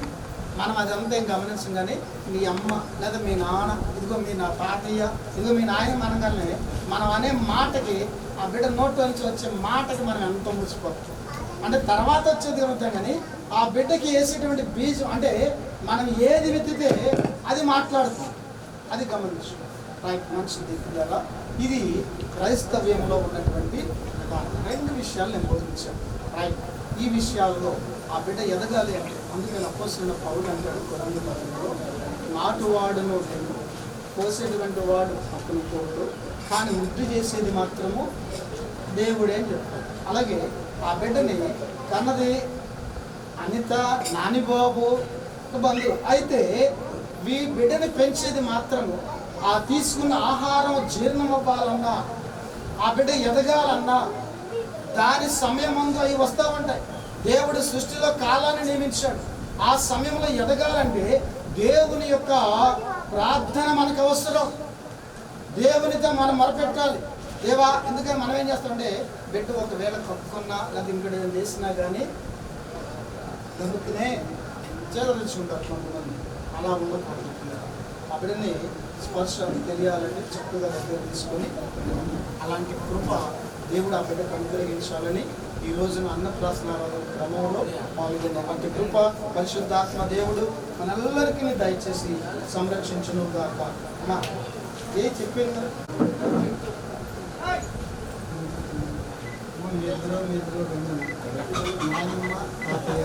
Speaker 1: మనం అదంతా ఏం గమనించం. కానీ మీ అమ్మ లేదా మీ నాన్న, ఇదిగో మీ నా తాతయ్య, ఇదిగో మీ నాయన మనగానే మనం అనే మాటకి ఆ బిడ్డ నోట్లో నుంచి వచ్చే మాటకి మనం ఎంతో మురిసిపోతాం. అంటే తర్వాత వచ్చేది ఏమవుతాం. కానీ ఆ బిడ్డకి వేసేటువంటి బీజం, అంటే మనం ఏది విత్తితే అది మాట్లాడుతాం. అది గమనించు. రైట్, మంచిది కదా. ఇది క్రైస్తవ్యంలో ఉన్నటువంటి 2 విషయాలు నేను బోధించాను. రైట్, ఈ విషయాల్లో ఆ బిడ్డ ఎదగాలి అంటే అందుకని అపోస్తలుడైన పౌలు అంటాడు కొరింథీ పత్రికలో, నాటువాడును నేను, పోసేటువంటి వాడు అతను పోడు, కానీ వృద్ధి చేసేది మాత్రము దేవుడే అని చెప్తాడు. అలాగే ఆ బిడ్డని కన్నది అనిత, నానిబాబు బంధువు. అయితే ఈ బిడ్డని పెంచేది మాత్రము ఆ తీసుకున్న ఆహారం జీర్ణం అవ్వాలన్నా, ఆ బిడ్డ ఎదగాలన్నా దాని సమయం ముందు అవి వస్తూ ఉంటాయి. దేవుడు సృష్టిలో కాలాన్ని నియమించాడు. ఆ సమయంలో ఎదగాలంటే దేవుని యొక్క ప్రార్థన మనకు అవసరం. దేవునితో మనం మొరపెట్టాలి. దేవా, ఎందుకని మనం ఏం చేస్తామంటే బిడ్డ ఒకవేళ కప్పుకున్నా లేదా ఇంకటి చేసినా కానీ గనుక్కునే చేదరించుకుంటారు కొంతమంది. అలా ఉండకూడదు. ఆ బిడ్డని స్పర్శ తెలియాలంటే చక్కగా దగ్గర తీసుకొని అలాంటి కృప దేవుడు ఆ బిడ్డకు అనుగ్రహించాలని ఈ రోజున అన్నప్రాసన క్రమంలో పాల్గొన్నాం. అట్టి కృప పరిశుద్ధాత్మ దేవుడు మనందరికీ దయచేసి సంరక్షించును గాక. ఏ చెప్పింది మీద్దరు నాయనమ్మ తాతయ్య,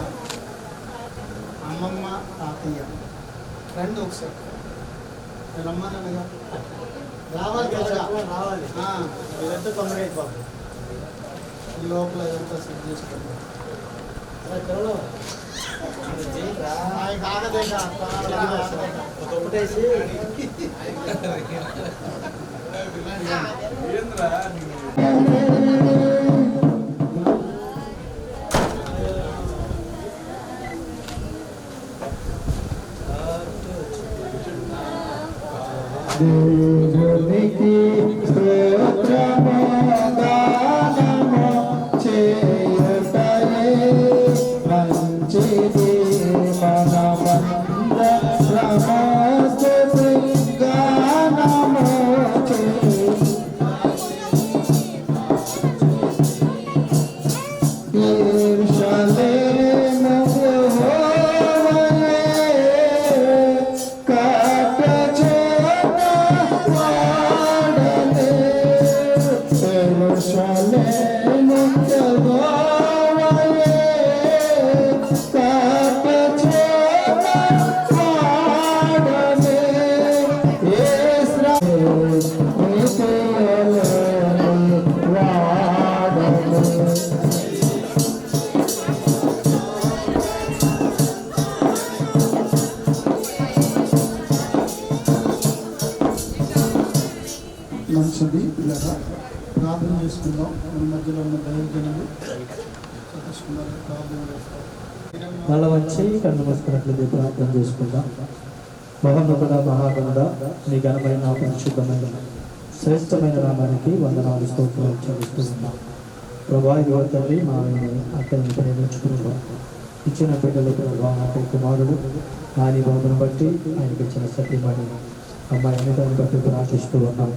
Speaker 1: అమ్మమ్మ తాతయ్య రండి ఒకసారి. రమ్మనగా రావాలి కదా, రావాలి. తొందరగా అయిపోతుంది. ఈ లోపల ఇదంతా సెట్ చేసుకోండి.
Speaker 3: దేవునికి స్తోత్రము గానము చేయుటయే మంచిది మనమందరము గానము
Speaker 4: మంచిది. ఇలా ప్రార్థన చేసుకుందాం. మన మధ్యలో ఉన్న దైవజనులు ప్రార్థన చేస్తారు.
Speaker 2: నల్ల వచ్చి కన్ను మూసుకున్నట్లయితే ప్రార్థన చేసుకుందాం. మహోన్నతుడ మహాగణుడ, నీ ఘనమైన పరిశుద్ధమైన శ్రేష్టమైన నామానికి వందనాలు స్తోత్రాలు చెల్లిస్తున్నాం. ప్రభా, యువ తల్లి మా అక్కడిని ప్రేమించుకున్నాం. ఇచ్చిన బిడ్డలు ప్రభా, అంటే కుమారుడు నాని బాబును బట్టి ఆయనకి ఇచ్చిన సతీమణి అమ్మాయిని దాన్ని బట్టి ప్రార్థిస్తూ ఉన్నాం.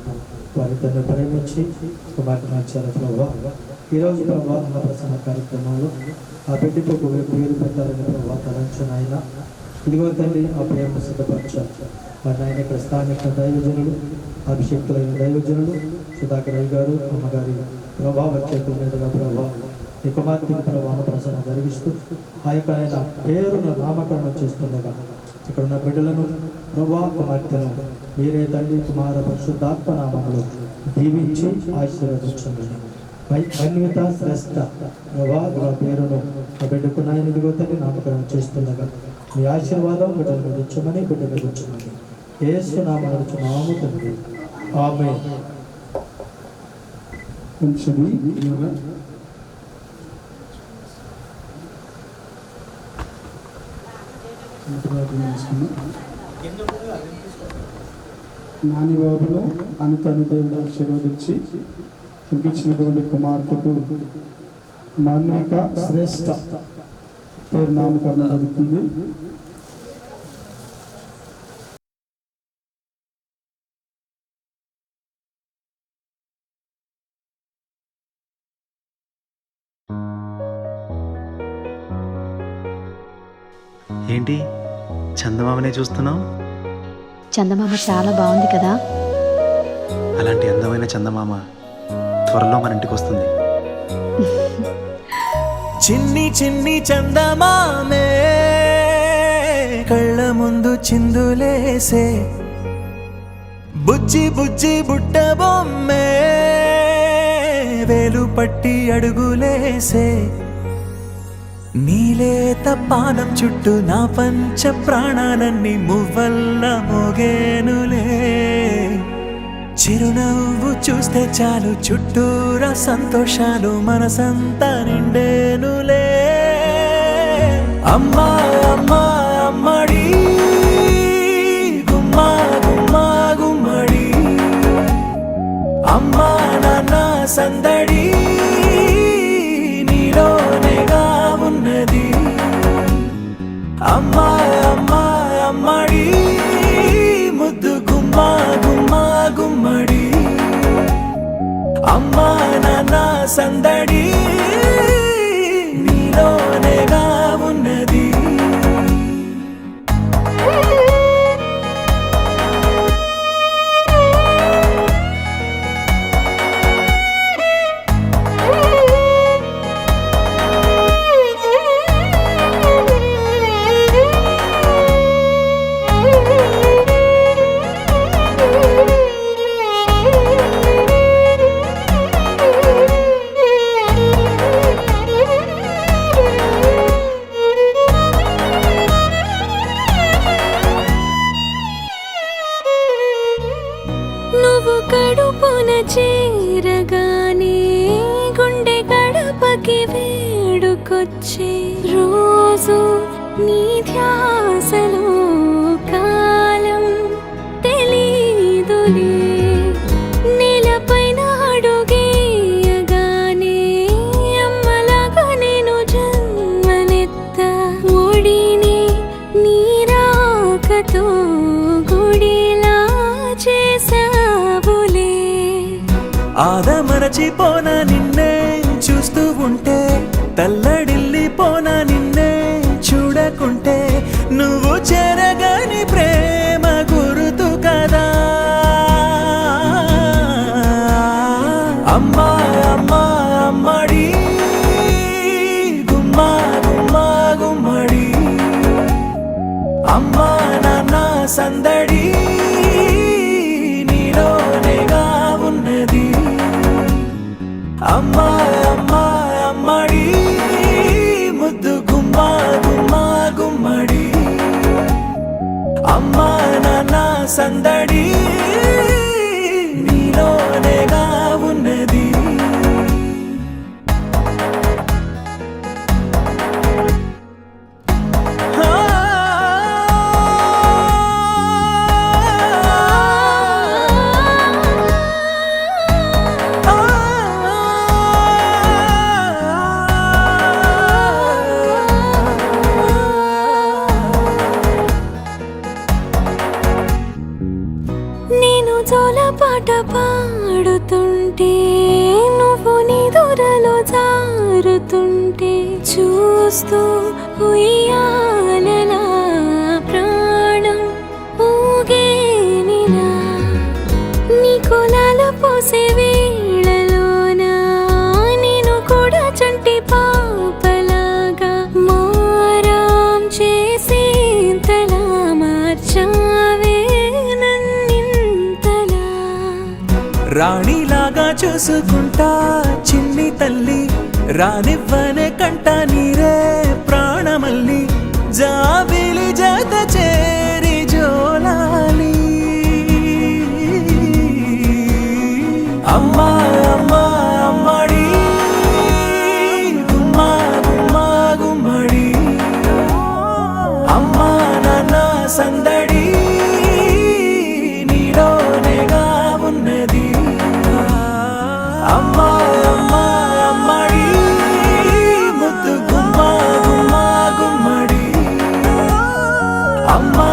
Speaker 2: వారిద్దరిని ప్రేమించి కుమార్తె మార్చారు ప్రభా. ఈరోజు ప్రభా అన్న ప్రసన్న కార్యక్రమంలో ఆ బిడ్డకు పేరు పెట్టాలని ప్రభా తలంచిన ఆయన ఇదిగో తల్లి ఆ ప్రేమ సిద్ధపరచారు. మరి ఆయన ఇక్కడ స్థానిక దైవజనులు, అభిషేక్తులైన దైవజనులు సుధాకర్ రావు గారు అమ్మగారి ప్రభావ చేతుల మీదుగా ప్రభావ ఈ కుమార్తెకి ప్రభావ ప్రసన్న జరిగిస్తూ ఆ యొక్క ఆయన పేరును నామకరణం చేస్తుండగా ఇక్కడ ఉన్న బిడ్డలను ప్రభా కుమార్తెను మీరే తండ్రి కుమార పరిశుద్ధాత్మ నామములో దీవించి ఆశీర్వదించండి. అన్విత శ్రేష్ట ప్రభా పేరును ఆ బిడ్డకు నాయనదిగో తండ్రి నామకరణం చేస్తుండగా మీ ఆశీర్వాదం బిడ్డలు మీద ఇచ్చమని బిడ్డలు ఇచ్చమని యేసు నామములో నామము తండ్రి ఆమేన్.
Speaker 4: మంచిది. ప్రార్థన చేసుకున్నాం. నాని బాబును అనితను దేవుడు ఆశీర్వదించి ఇంకిచ్చినటువంటి కుమార్తెకు మాన్విక శ్రేష్ఠ పేరు నామకరణం జరుగుతుంది.
Speaker 5: ఏంటి చందమామనే చూస్తున్నావు?
Speaker 6: చందమామ చాలా బాగుంది కదా.
Speaker 5: అలాంటి అందమైన చందమామ త్వరలో మన ఇంటికి వస్తుంది.
Speaker 7: చిన్ని చిన్ని చందమామే కళ్ళ ముందు చిందులేసే, బుజ్జి బుజ్జి బుట్ట బొమ్మే వేలు పట్టి అడుగులేసే, నీలేత పానం చుట్టూ నా పంచ ప్రాణాలన్నీ మువ్వల్ల మోగేనులే. చిరునవ్వు చూస్తే చాలు చుట్టూరా సంతోషాలు మనసంతా నిండేనులే. అమ్మా అమ్మా అమ్మడి గుమ్మా గుమ్మా గుమ్మడి అమ్మా నాన్న సందడి నీలోనేగా ఉన్నది అమ్మా అమ్మా అమ్మడి ముద్దు గుమ్మా గుమ్మా గుమ్మడి అమ్మా నాన్న సందడి నీలోనేగా ఉన్నది
Speaker 8: నువ్వు కడుపున చేరగానే గుండె గడపకి వేడుకొచ్చే రోజు నీ ధ్యాసలో కాలం తెలీదులే నేలపైన అడుగేయగానే అమ్మలాగా నేను జన్మనెత్త ఒడిని నీరాకతో గుడిలా చేసావులే
Speaker 7: ఆదమరచిపోన నిన్నే చూస్తూ ఉంటే తల్లడిల్లిపోన నిన్నే చూడకుంటే నువ్వు చెరగని ప్రేమ గుర్తు కదా అమ్మా అమ్మా అమ్మడి గుమ్మా గుమ్మా గుమ్మడి అమ్మా నాన్న సందడి నీలోనేగా ఉన్నది అమ్మా అమ్మా అమ్మడి ముద్దు గుమ్మా గుమ్మా గుమ్మడి అమ్మా నాన్న సందడి నీలోనేగా ఉన్నది
Speaker 8: నేను జోలపాట పాడుతుంటే నువ్వు నిదురలో జారుతుంటే చూస్తూ ఉయ్యాలలా ప్రాణం ఊగేనిలా నీ కులాల పోసే వేళలోన నేను కూడా చంటి పాపలాగా మారాం చేసేంతలా మార్చావే నన్నింతలా
Speaker 7: రాణిలాగా చూసుకుంటా చిన్ని తల్లి రానివ్వనే కంట నీరే ప్రాణమల్లి జాబిలి జత చేరి జోలాలి అమ్మా అమ్మా అమ్మడి గుమ్మా గుమ్మా గుమ్మడి అమ్మా నాన్న సందడి నీలోనేగా ఉన్నది అమ్మా అమ్మా అమ్మడి ముద్దు గుమ్మా గుమ్మా గుమ్మడి అమ్మా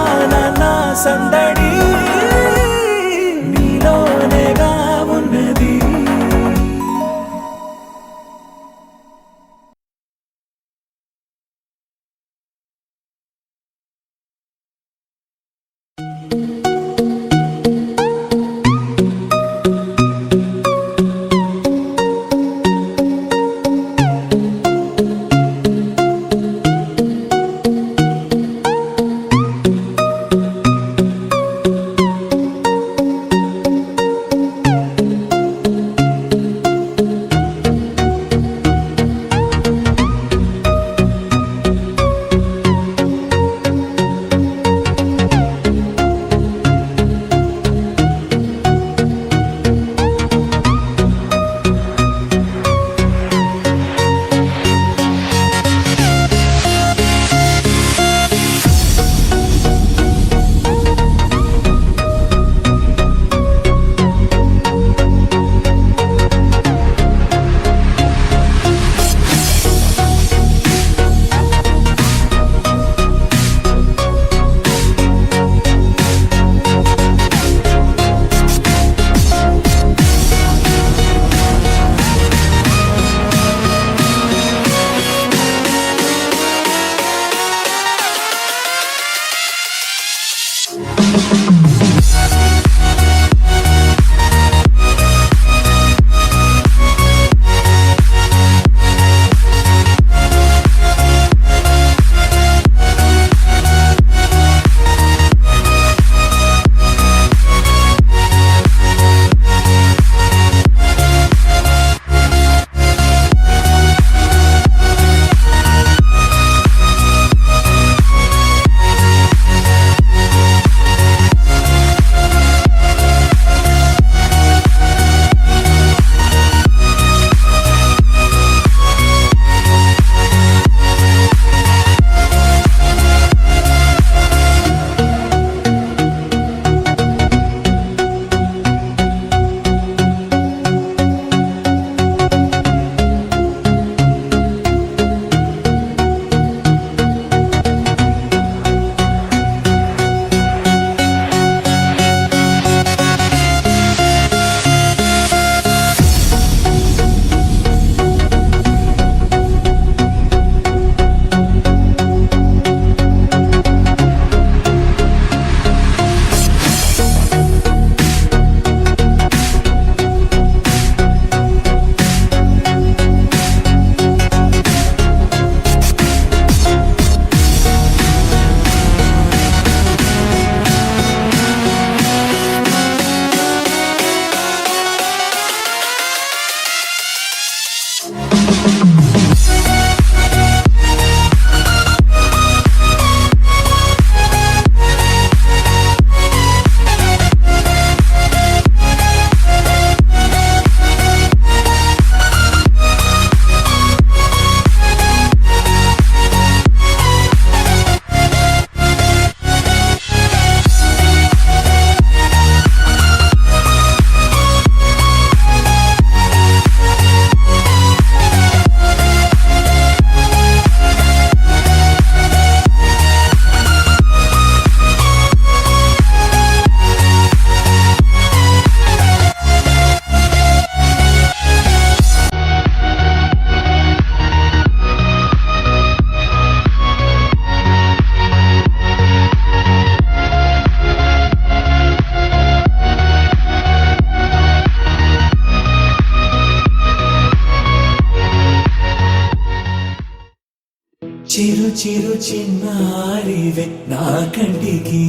Speaker 7: చిరు చిరు చిన్నారివే నా కంటికి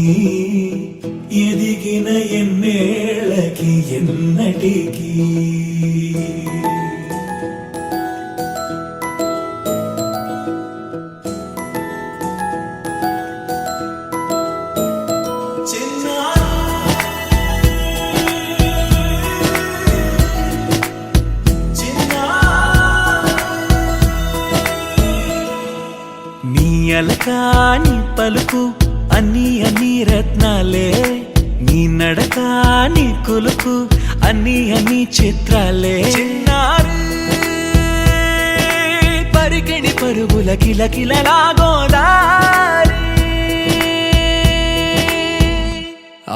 Speaker 7: ఎదిగిన ఎన్నేళ్ళకి ఎన్నటికి అలకాని పలుకు అన్ని అన్ని రత్నాలే నీ నడకాని కొలుకు అన్ని అన్ని చిత్రాలే పరికిణి పరుగుల కిలకిలలాగోదారి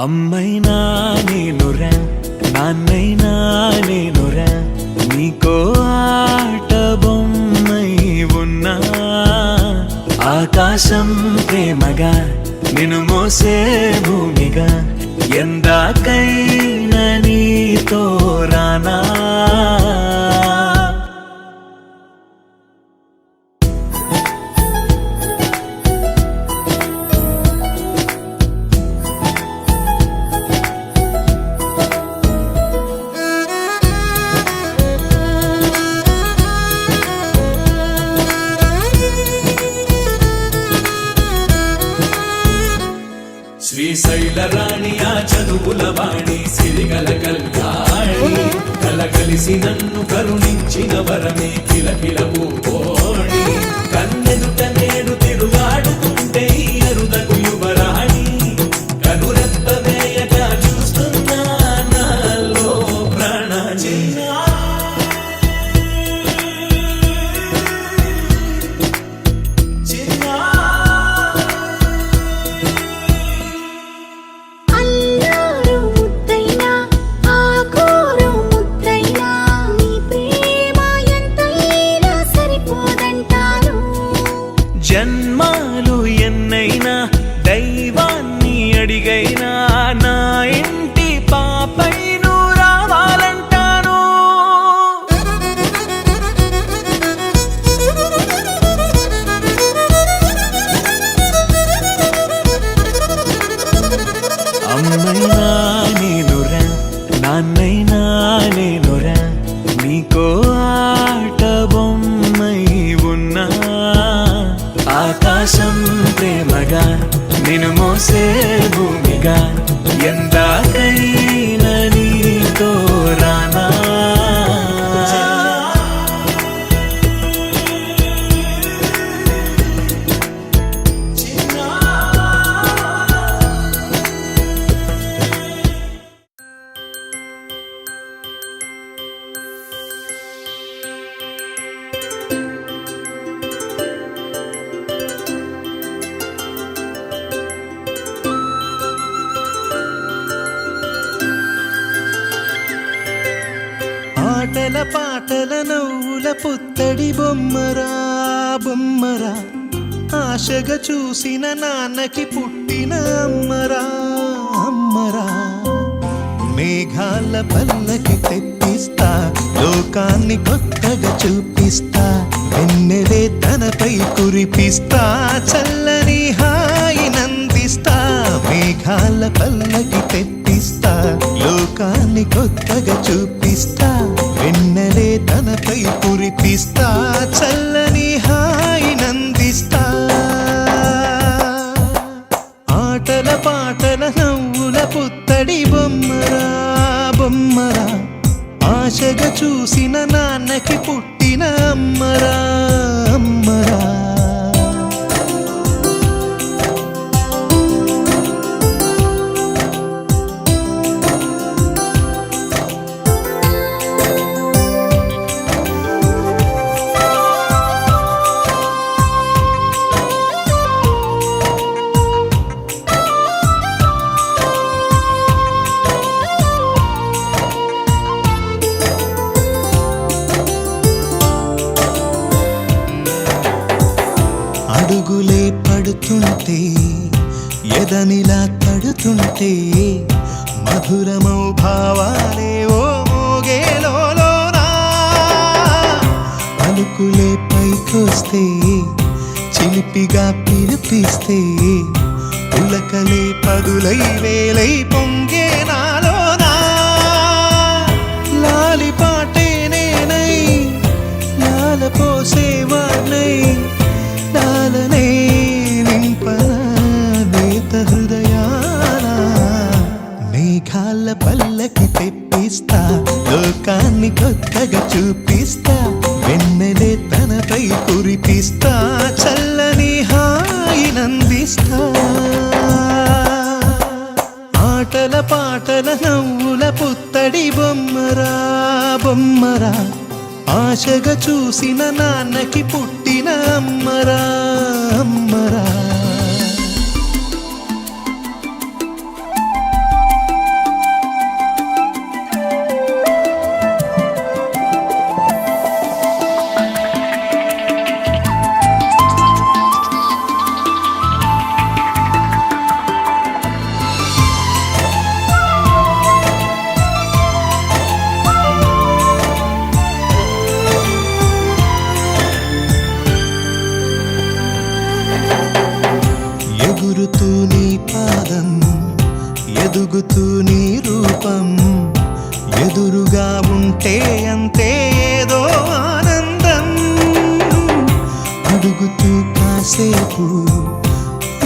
Speaker 7: అమ్మైనా నేనురా నాన్నైనా నేనురా నీకో ఆట బొమ్మై ఉన్నా ఆకాశం ప్రేమగా నిన్ను మోసే భూమిగా ఎందాకైనా నీతో రానా శ్రీశైల రాణి ఆ చదువుల వాణి సిరిగల కల్యాణి కలగలిసి నన్ను కరుణించిన వరమే కిలకిల పూకోణి కన్నెదుట నేడు తిరుగాడుతుంటే ఈ అరుదకు యువరాణి కనురెప్ప వేయగా చూస్తున్నా నాలో ప్రాణ జన్మాలు ఎన్నైనా దైవాన్ని అడిగైనా నా ఇంటి పాపై నువ్వు రావాలంటాను అమ్మైనా నేనురా నాన్నైనా నేనురా నీకో ఆట బొమ్మై ఉన్నా ఆకాశం ప్రేమగా నిన్ను మోసే భూమిగా ఎందాకైనా నీతో రానా ఆటల పాటల నవ్వుల పుత్తడి బొమ్మరా బొమ్మరా ఆశగా చూసిన నాన్నకి పుట్టిన అమ్మరా అమ్మరా మేఘాల పల్లకి తెప్పిస్తా లోకాన్ని కొత్తగా చూపిస్తా వెన్నెలే తనపై కురిపిస్తా చల్లని హాయి నందిస్తా మేఘాల పల్లకి తెప్పిస్తా లోకాన్ని కొత్తగా చూపిస్తా వెన్నెలే తనపై కురిపిస్తా చల్లని హాయి నందిస్తా ఆటల పాటల నవ్వుల పుత్తడి బొమ్మరా బొమ్మరా ఆశగా చూసిన నాన్నకి పుట్టిన అమ్మరా అమ్మరా అడుగులే పడుతుంటే ఎదనిలా తడుతుంటే మధురమౌ భావాలే ఓ మోగేలోనా పలుకులే పైకొస్తే చిన్న చిలిపిగా పిలిపిస్తే ఉలకలే పదులై వేలై పొంగే నాలోనా లాలి పాటే నేనై లాల పోసేవాణ్ణై లాలనే నింపనా నేత హృదయాన మేఘాల పల్లకి తెప్పిస్తా లోకాన్ని కొత్తగా చూపిస్తా వెన్నెలే తనపై కురిపిస్తా చల్లని హాయినందిస్తా ఆటల పాటల నవ్వుల పుత్తడి బొమ్మరా బొమ్మరా ఆశగా చూసిన నాన్నకి పుట్టిన అమ్మరా అమ్మరా ఎగురుతూ నీ పాదం ఎదుగుతూ నీ రూపం ఎదురుగా ఉంటే అంతే ఏదో ఆనందం అడుగుతూ కాసేపు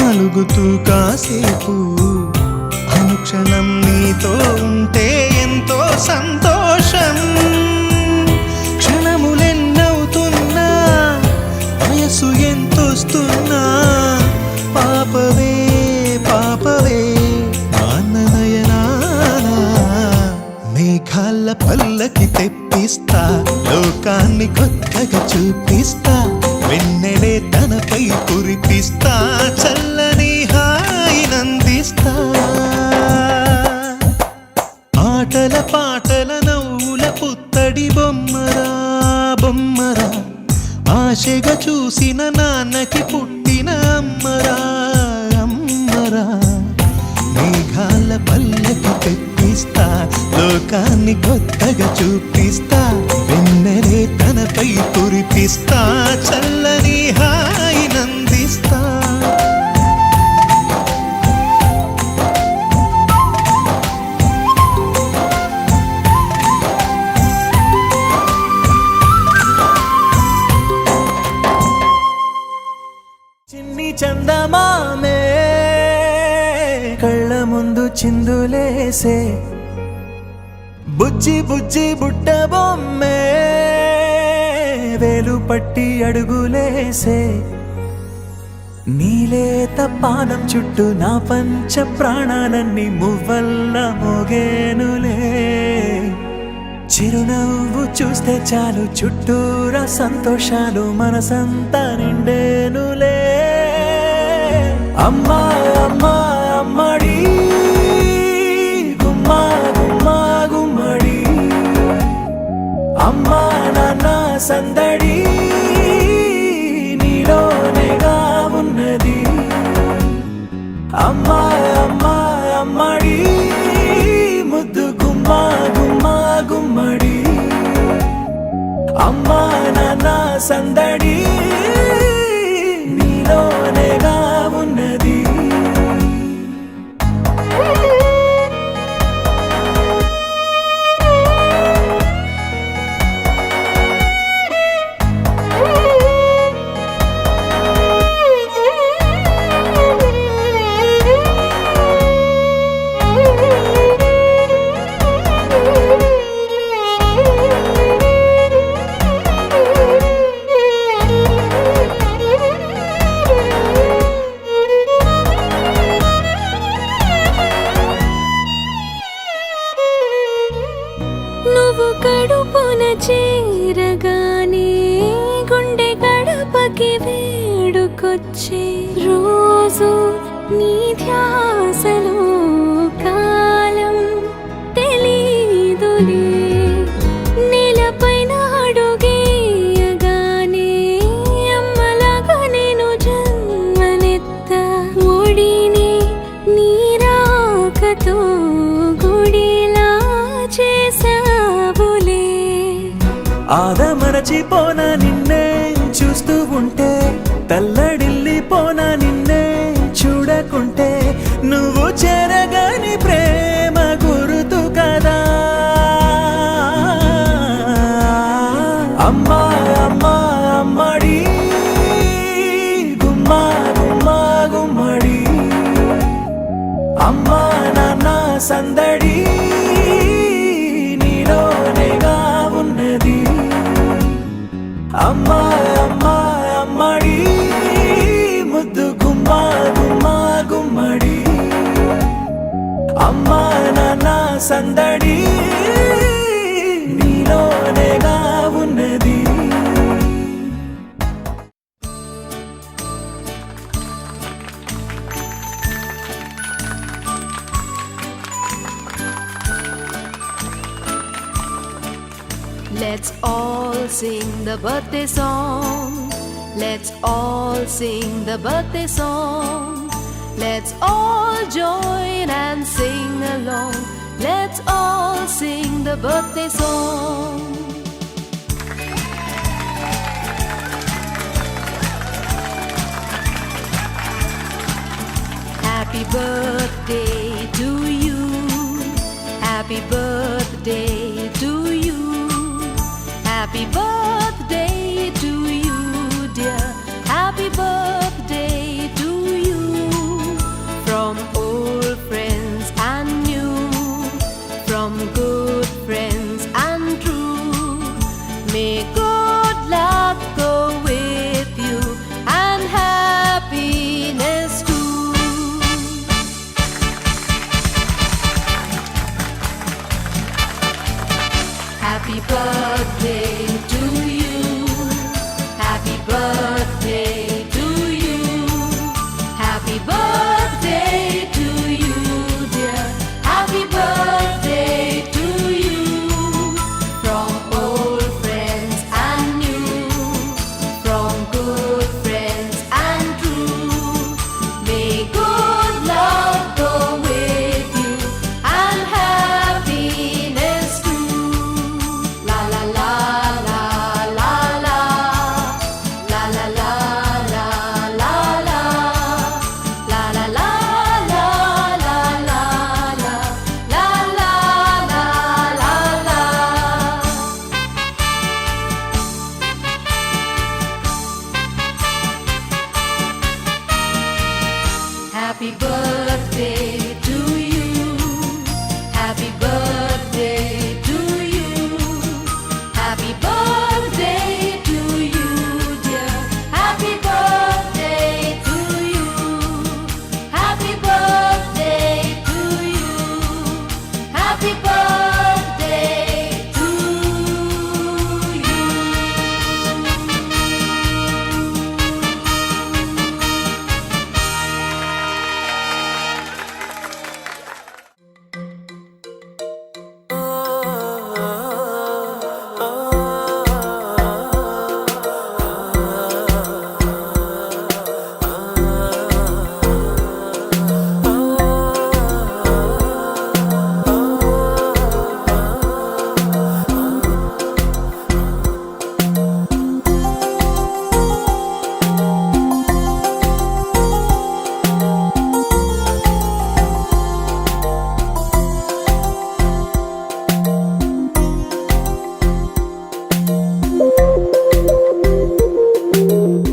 Speaker 7: అలుగుతూ కాసేపు అనుక్షణం నీతో ఉంటే ఎంతో సంతోషం క్షణములెన్నవుతున్నా వయసు ఎంతొస్తున్నా పాపవే పాపవే మాననయనానా మేఘాల పల్లకి తెప్పిస్తా లోకాన్ని కొత్తగా చూపిస్తా వెన్నెలే తనపై కురిపిస్తా చల్లని హాయినందిస్తా ఆటల పాటల నవ్వుల పుత్తడి బొమ్మరా బొమ్మరా ఆశగా చూసిన నాన్నకి పుట్టిన అమ్మరా అమ్మరా మేఘాల పల్లకి తెప్పిస్తా లోకాన్ని కొత్తగా చూపిస్తా వెన్నెలే తనపై కురిపిస్తా చల్లని హాయినందిస్తా చిన్ని చందమామే కళ్ళ ముందు చిందులేసే బుజ్జి బుజ్జి బుట్ట బొమ్మే వేలు పట్టి అడుగులేసే నీలేత పానం చుట్టూ నా పంచ ప్రాణాలన్నీ మువ్వల్ల మోగేనులే చిరునవ్వు చూస్తే చాలు చుట్టూరా సంతోషాలు మనసంతా నిండేనులే అమ్మా అమ్మా అమ్మడి గుమ్మా గుమ్మా గుమ్మడి అమ్మా నాన్న సందడి నీలోనేగా ఉన్నది అమ్మా అమ్మా అమ్మడి ముద్దు గుమ్మా గుమ్మా గుమ్మడి అమ్మా నాన్న సందడి నీలోనేగా ఉన్నది
Speaker 8: నువ్వు కడుపున చేరగానే గుండె గడపకి వేడుకొచ్చే రోజు నీ ధ్యాసలో కాలం తెలీదులే నేలపైన అడుగేయగానే అమ్మలాగా నేను జన్మనెత్త ఒడిని నీ రాకతో గుడిలా చేసావులే
Speaker 7: ఆదమరచిపోన నిన్నే చూస్తూ ఉంటే తల్లడిల్ల అమ్మా అమ్మా అమ్మడి గుమ్మా గుమ్మా గుమ్మడి అమ్మా నాన్న సందడి నీలోనేగా ఉన్నది అమ్మా అమ్మా అమ్మడి ముద్దు గుమ్మా గుమ్మా గుమ్మడి అమ్మా నాన్న సందడి నీలోనేగా ఉన్నది.
Speaker 8: Let's all sing the birthday song. Let's all sing the birthday song. Let's all join and sing along. Let's all sing the birthday song. Happy birthday to you. Happy birthday to you. Happy birthday to you, dear. Happy birthday to you. From old friends and new, from good friends and true. May good luck go with you and happiness too. Happy birthday to you. Happy birthday to you. Happy birthday to you, dear. Happy birthday to you. From old friends and new, from good friends and true. May good luck go with you and happiness too. La la la la la la. La la la la la la. La la la la la la la. La la la la la. Happy birthday to you. Happy birthday to you. Happy birthday to you, dear. Happy birthday to you. Happy birthday to you. Happy birthday to you.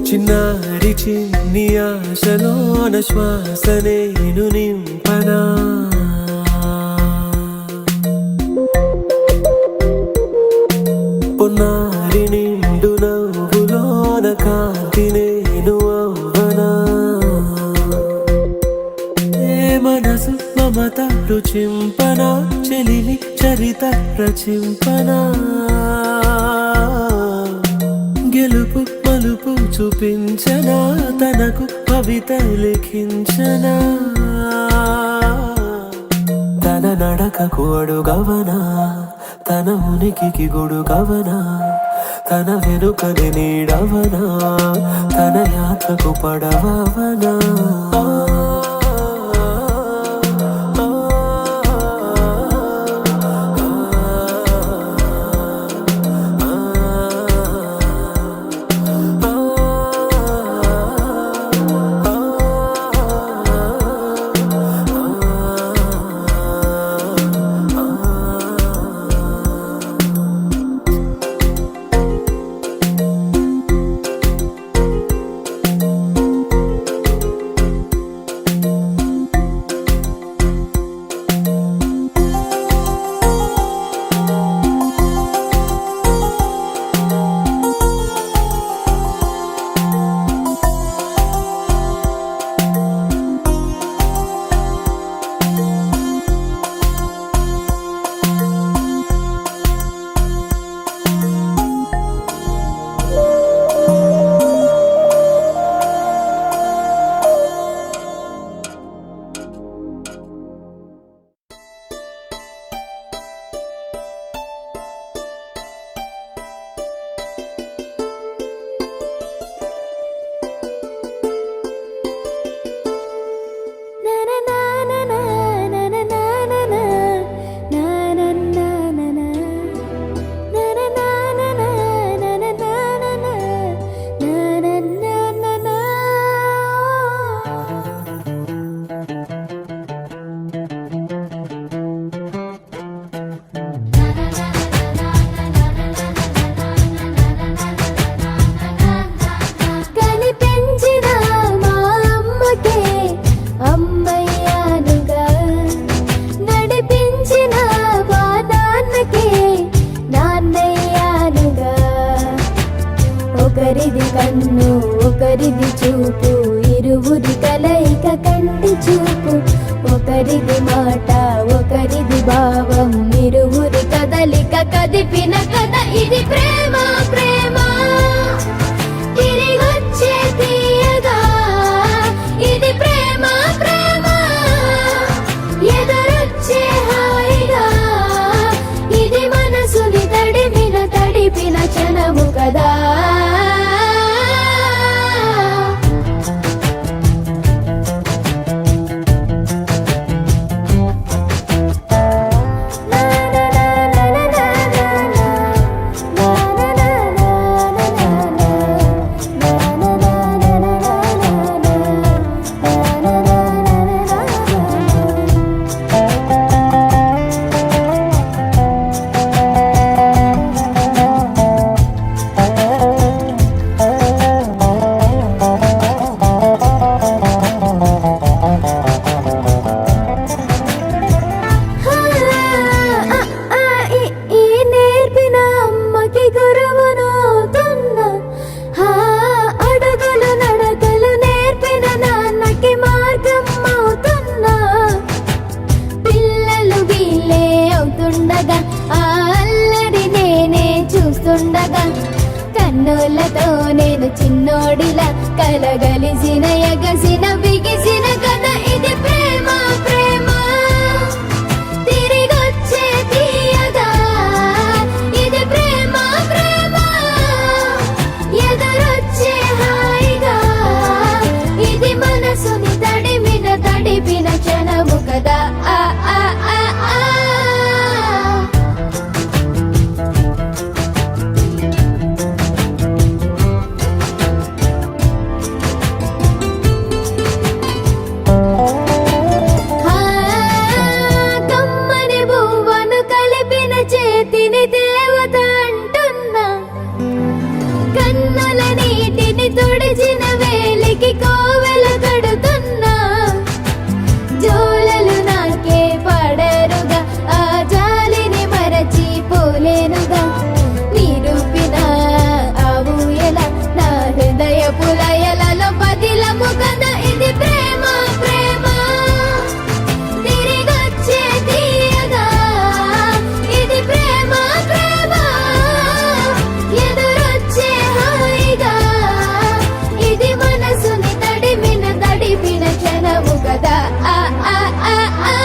Speaker 7: చిన్నారి చిన్ని ఆశలోన శ్వాస నేను నింపనా పొన్నారి నిండు నవ్వులోన కాంతి నేను అవ్వనా ఏ మనసు మమత రుచింపనా చెలిమి చరిత రచింపనా గెలుపు మలుపు చూపించనా తనకు కవిత లిఖించనా తన నడకకు అడుగవనా తన ఉనికికి గొడుగవనా తన వెనుకని నీడవనా తన యాత్రకు పడవనా
Speaker 9: ఒకరిది కన్ను ఒకరిది చూపు ఇరువురి కలయిక కంటి చూపు ఒకరిది మాట ఒకరిది భావం ఇరువురి కదలిక కదిపిన కథ ఇది ప్రేమ ప్రేమ తిరిగొచ్చే తీయగా ఇది ప్రేమ ప్రేమ ఎదురొచ్చే హాయిగా ఇది మనసుని తడిపిన క్షణము కదా కన్నులతో నేను చిన్నోడిలా కలగలిసిన ఎగసిన బిగిసిన కథ ఇది ప్రేమ ప్రేమ తిరిగొచ్చే తీయగా ఇది ప్రేమ ప్రేమ ఎదురొచ్చే హాయిగా ఇది మనసుని తడిపిన క్షణము కదా ఆ ఆ ఆ ఆ దేవత అంటున్నా కన్నుల నీటిని తుడిచిన వేలికి కోవెల కడుతున్నా జోలలు నాకే పడరుగా ఆ జాలిని మరచి పోలేనుగా నిరూపిన ఆవుయల నా హృదయ పులయలలో పదిలము కదా ఇది ప్రేమ ప్రేమ తిరిగొచ్చే తీయగా ఇది ప్రేమ ప్రేమ ఎదురొచ్చే హాయిగా ఇది మనసుని తడిపిన క్షణము కదా ఆ ఆ ఆ ఆ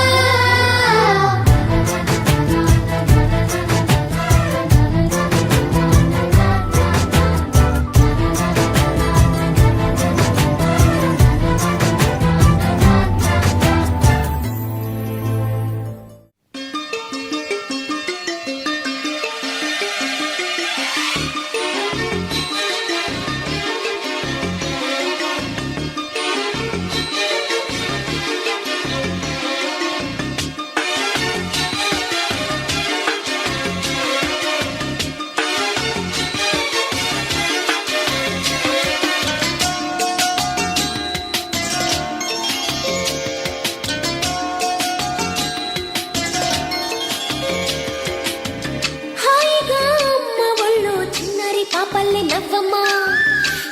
Speaker 9: పాపల్లి నవ్వమ్మా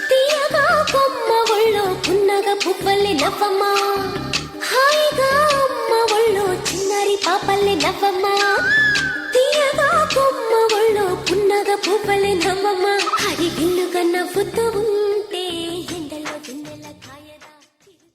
Speaker 9: తీయగా కొమ్మ ఒళ్ళో పున్నగ పువ్వల్లి నవ్వమ్మా హాయిగా అమ్మ ఒళ్ళో చిన్నారి పాపల్లి నవ్వమ్మా తీయగా కొమ్మ ఒళ్ళో పున్నగ పువ్వల్లి నవ్వమ్మా హరి విల్లుగా నవ్వుతూ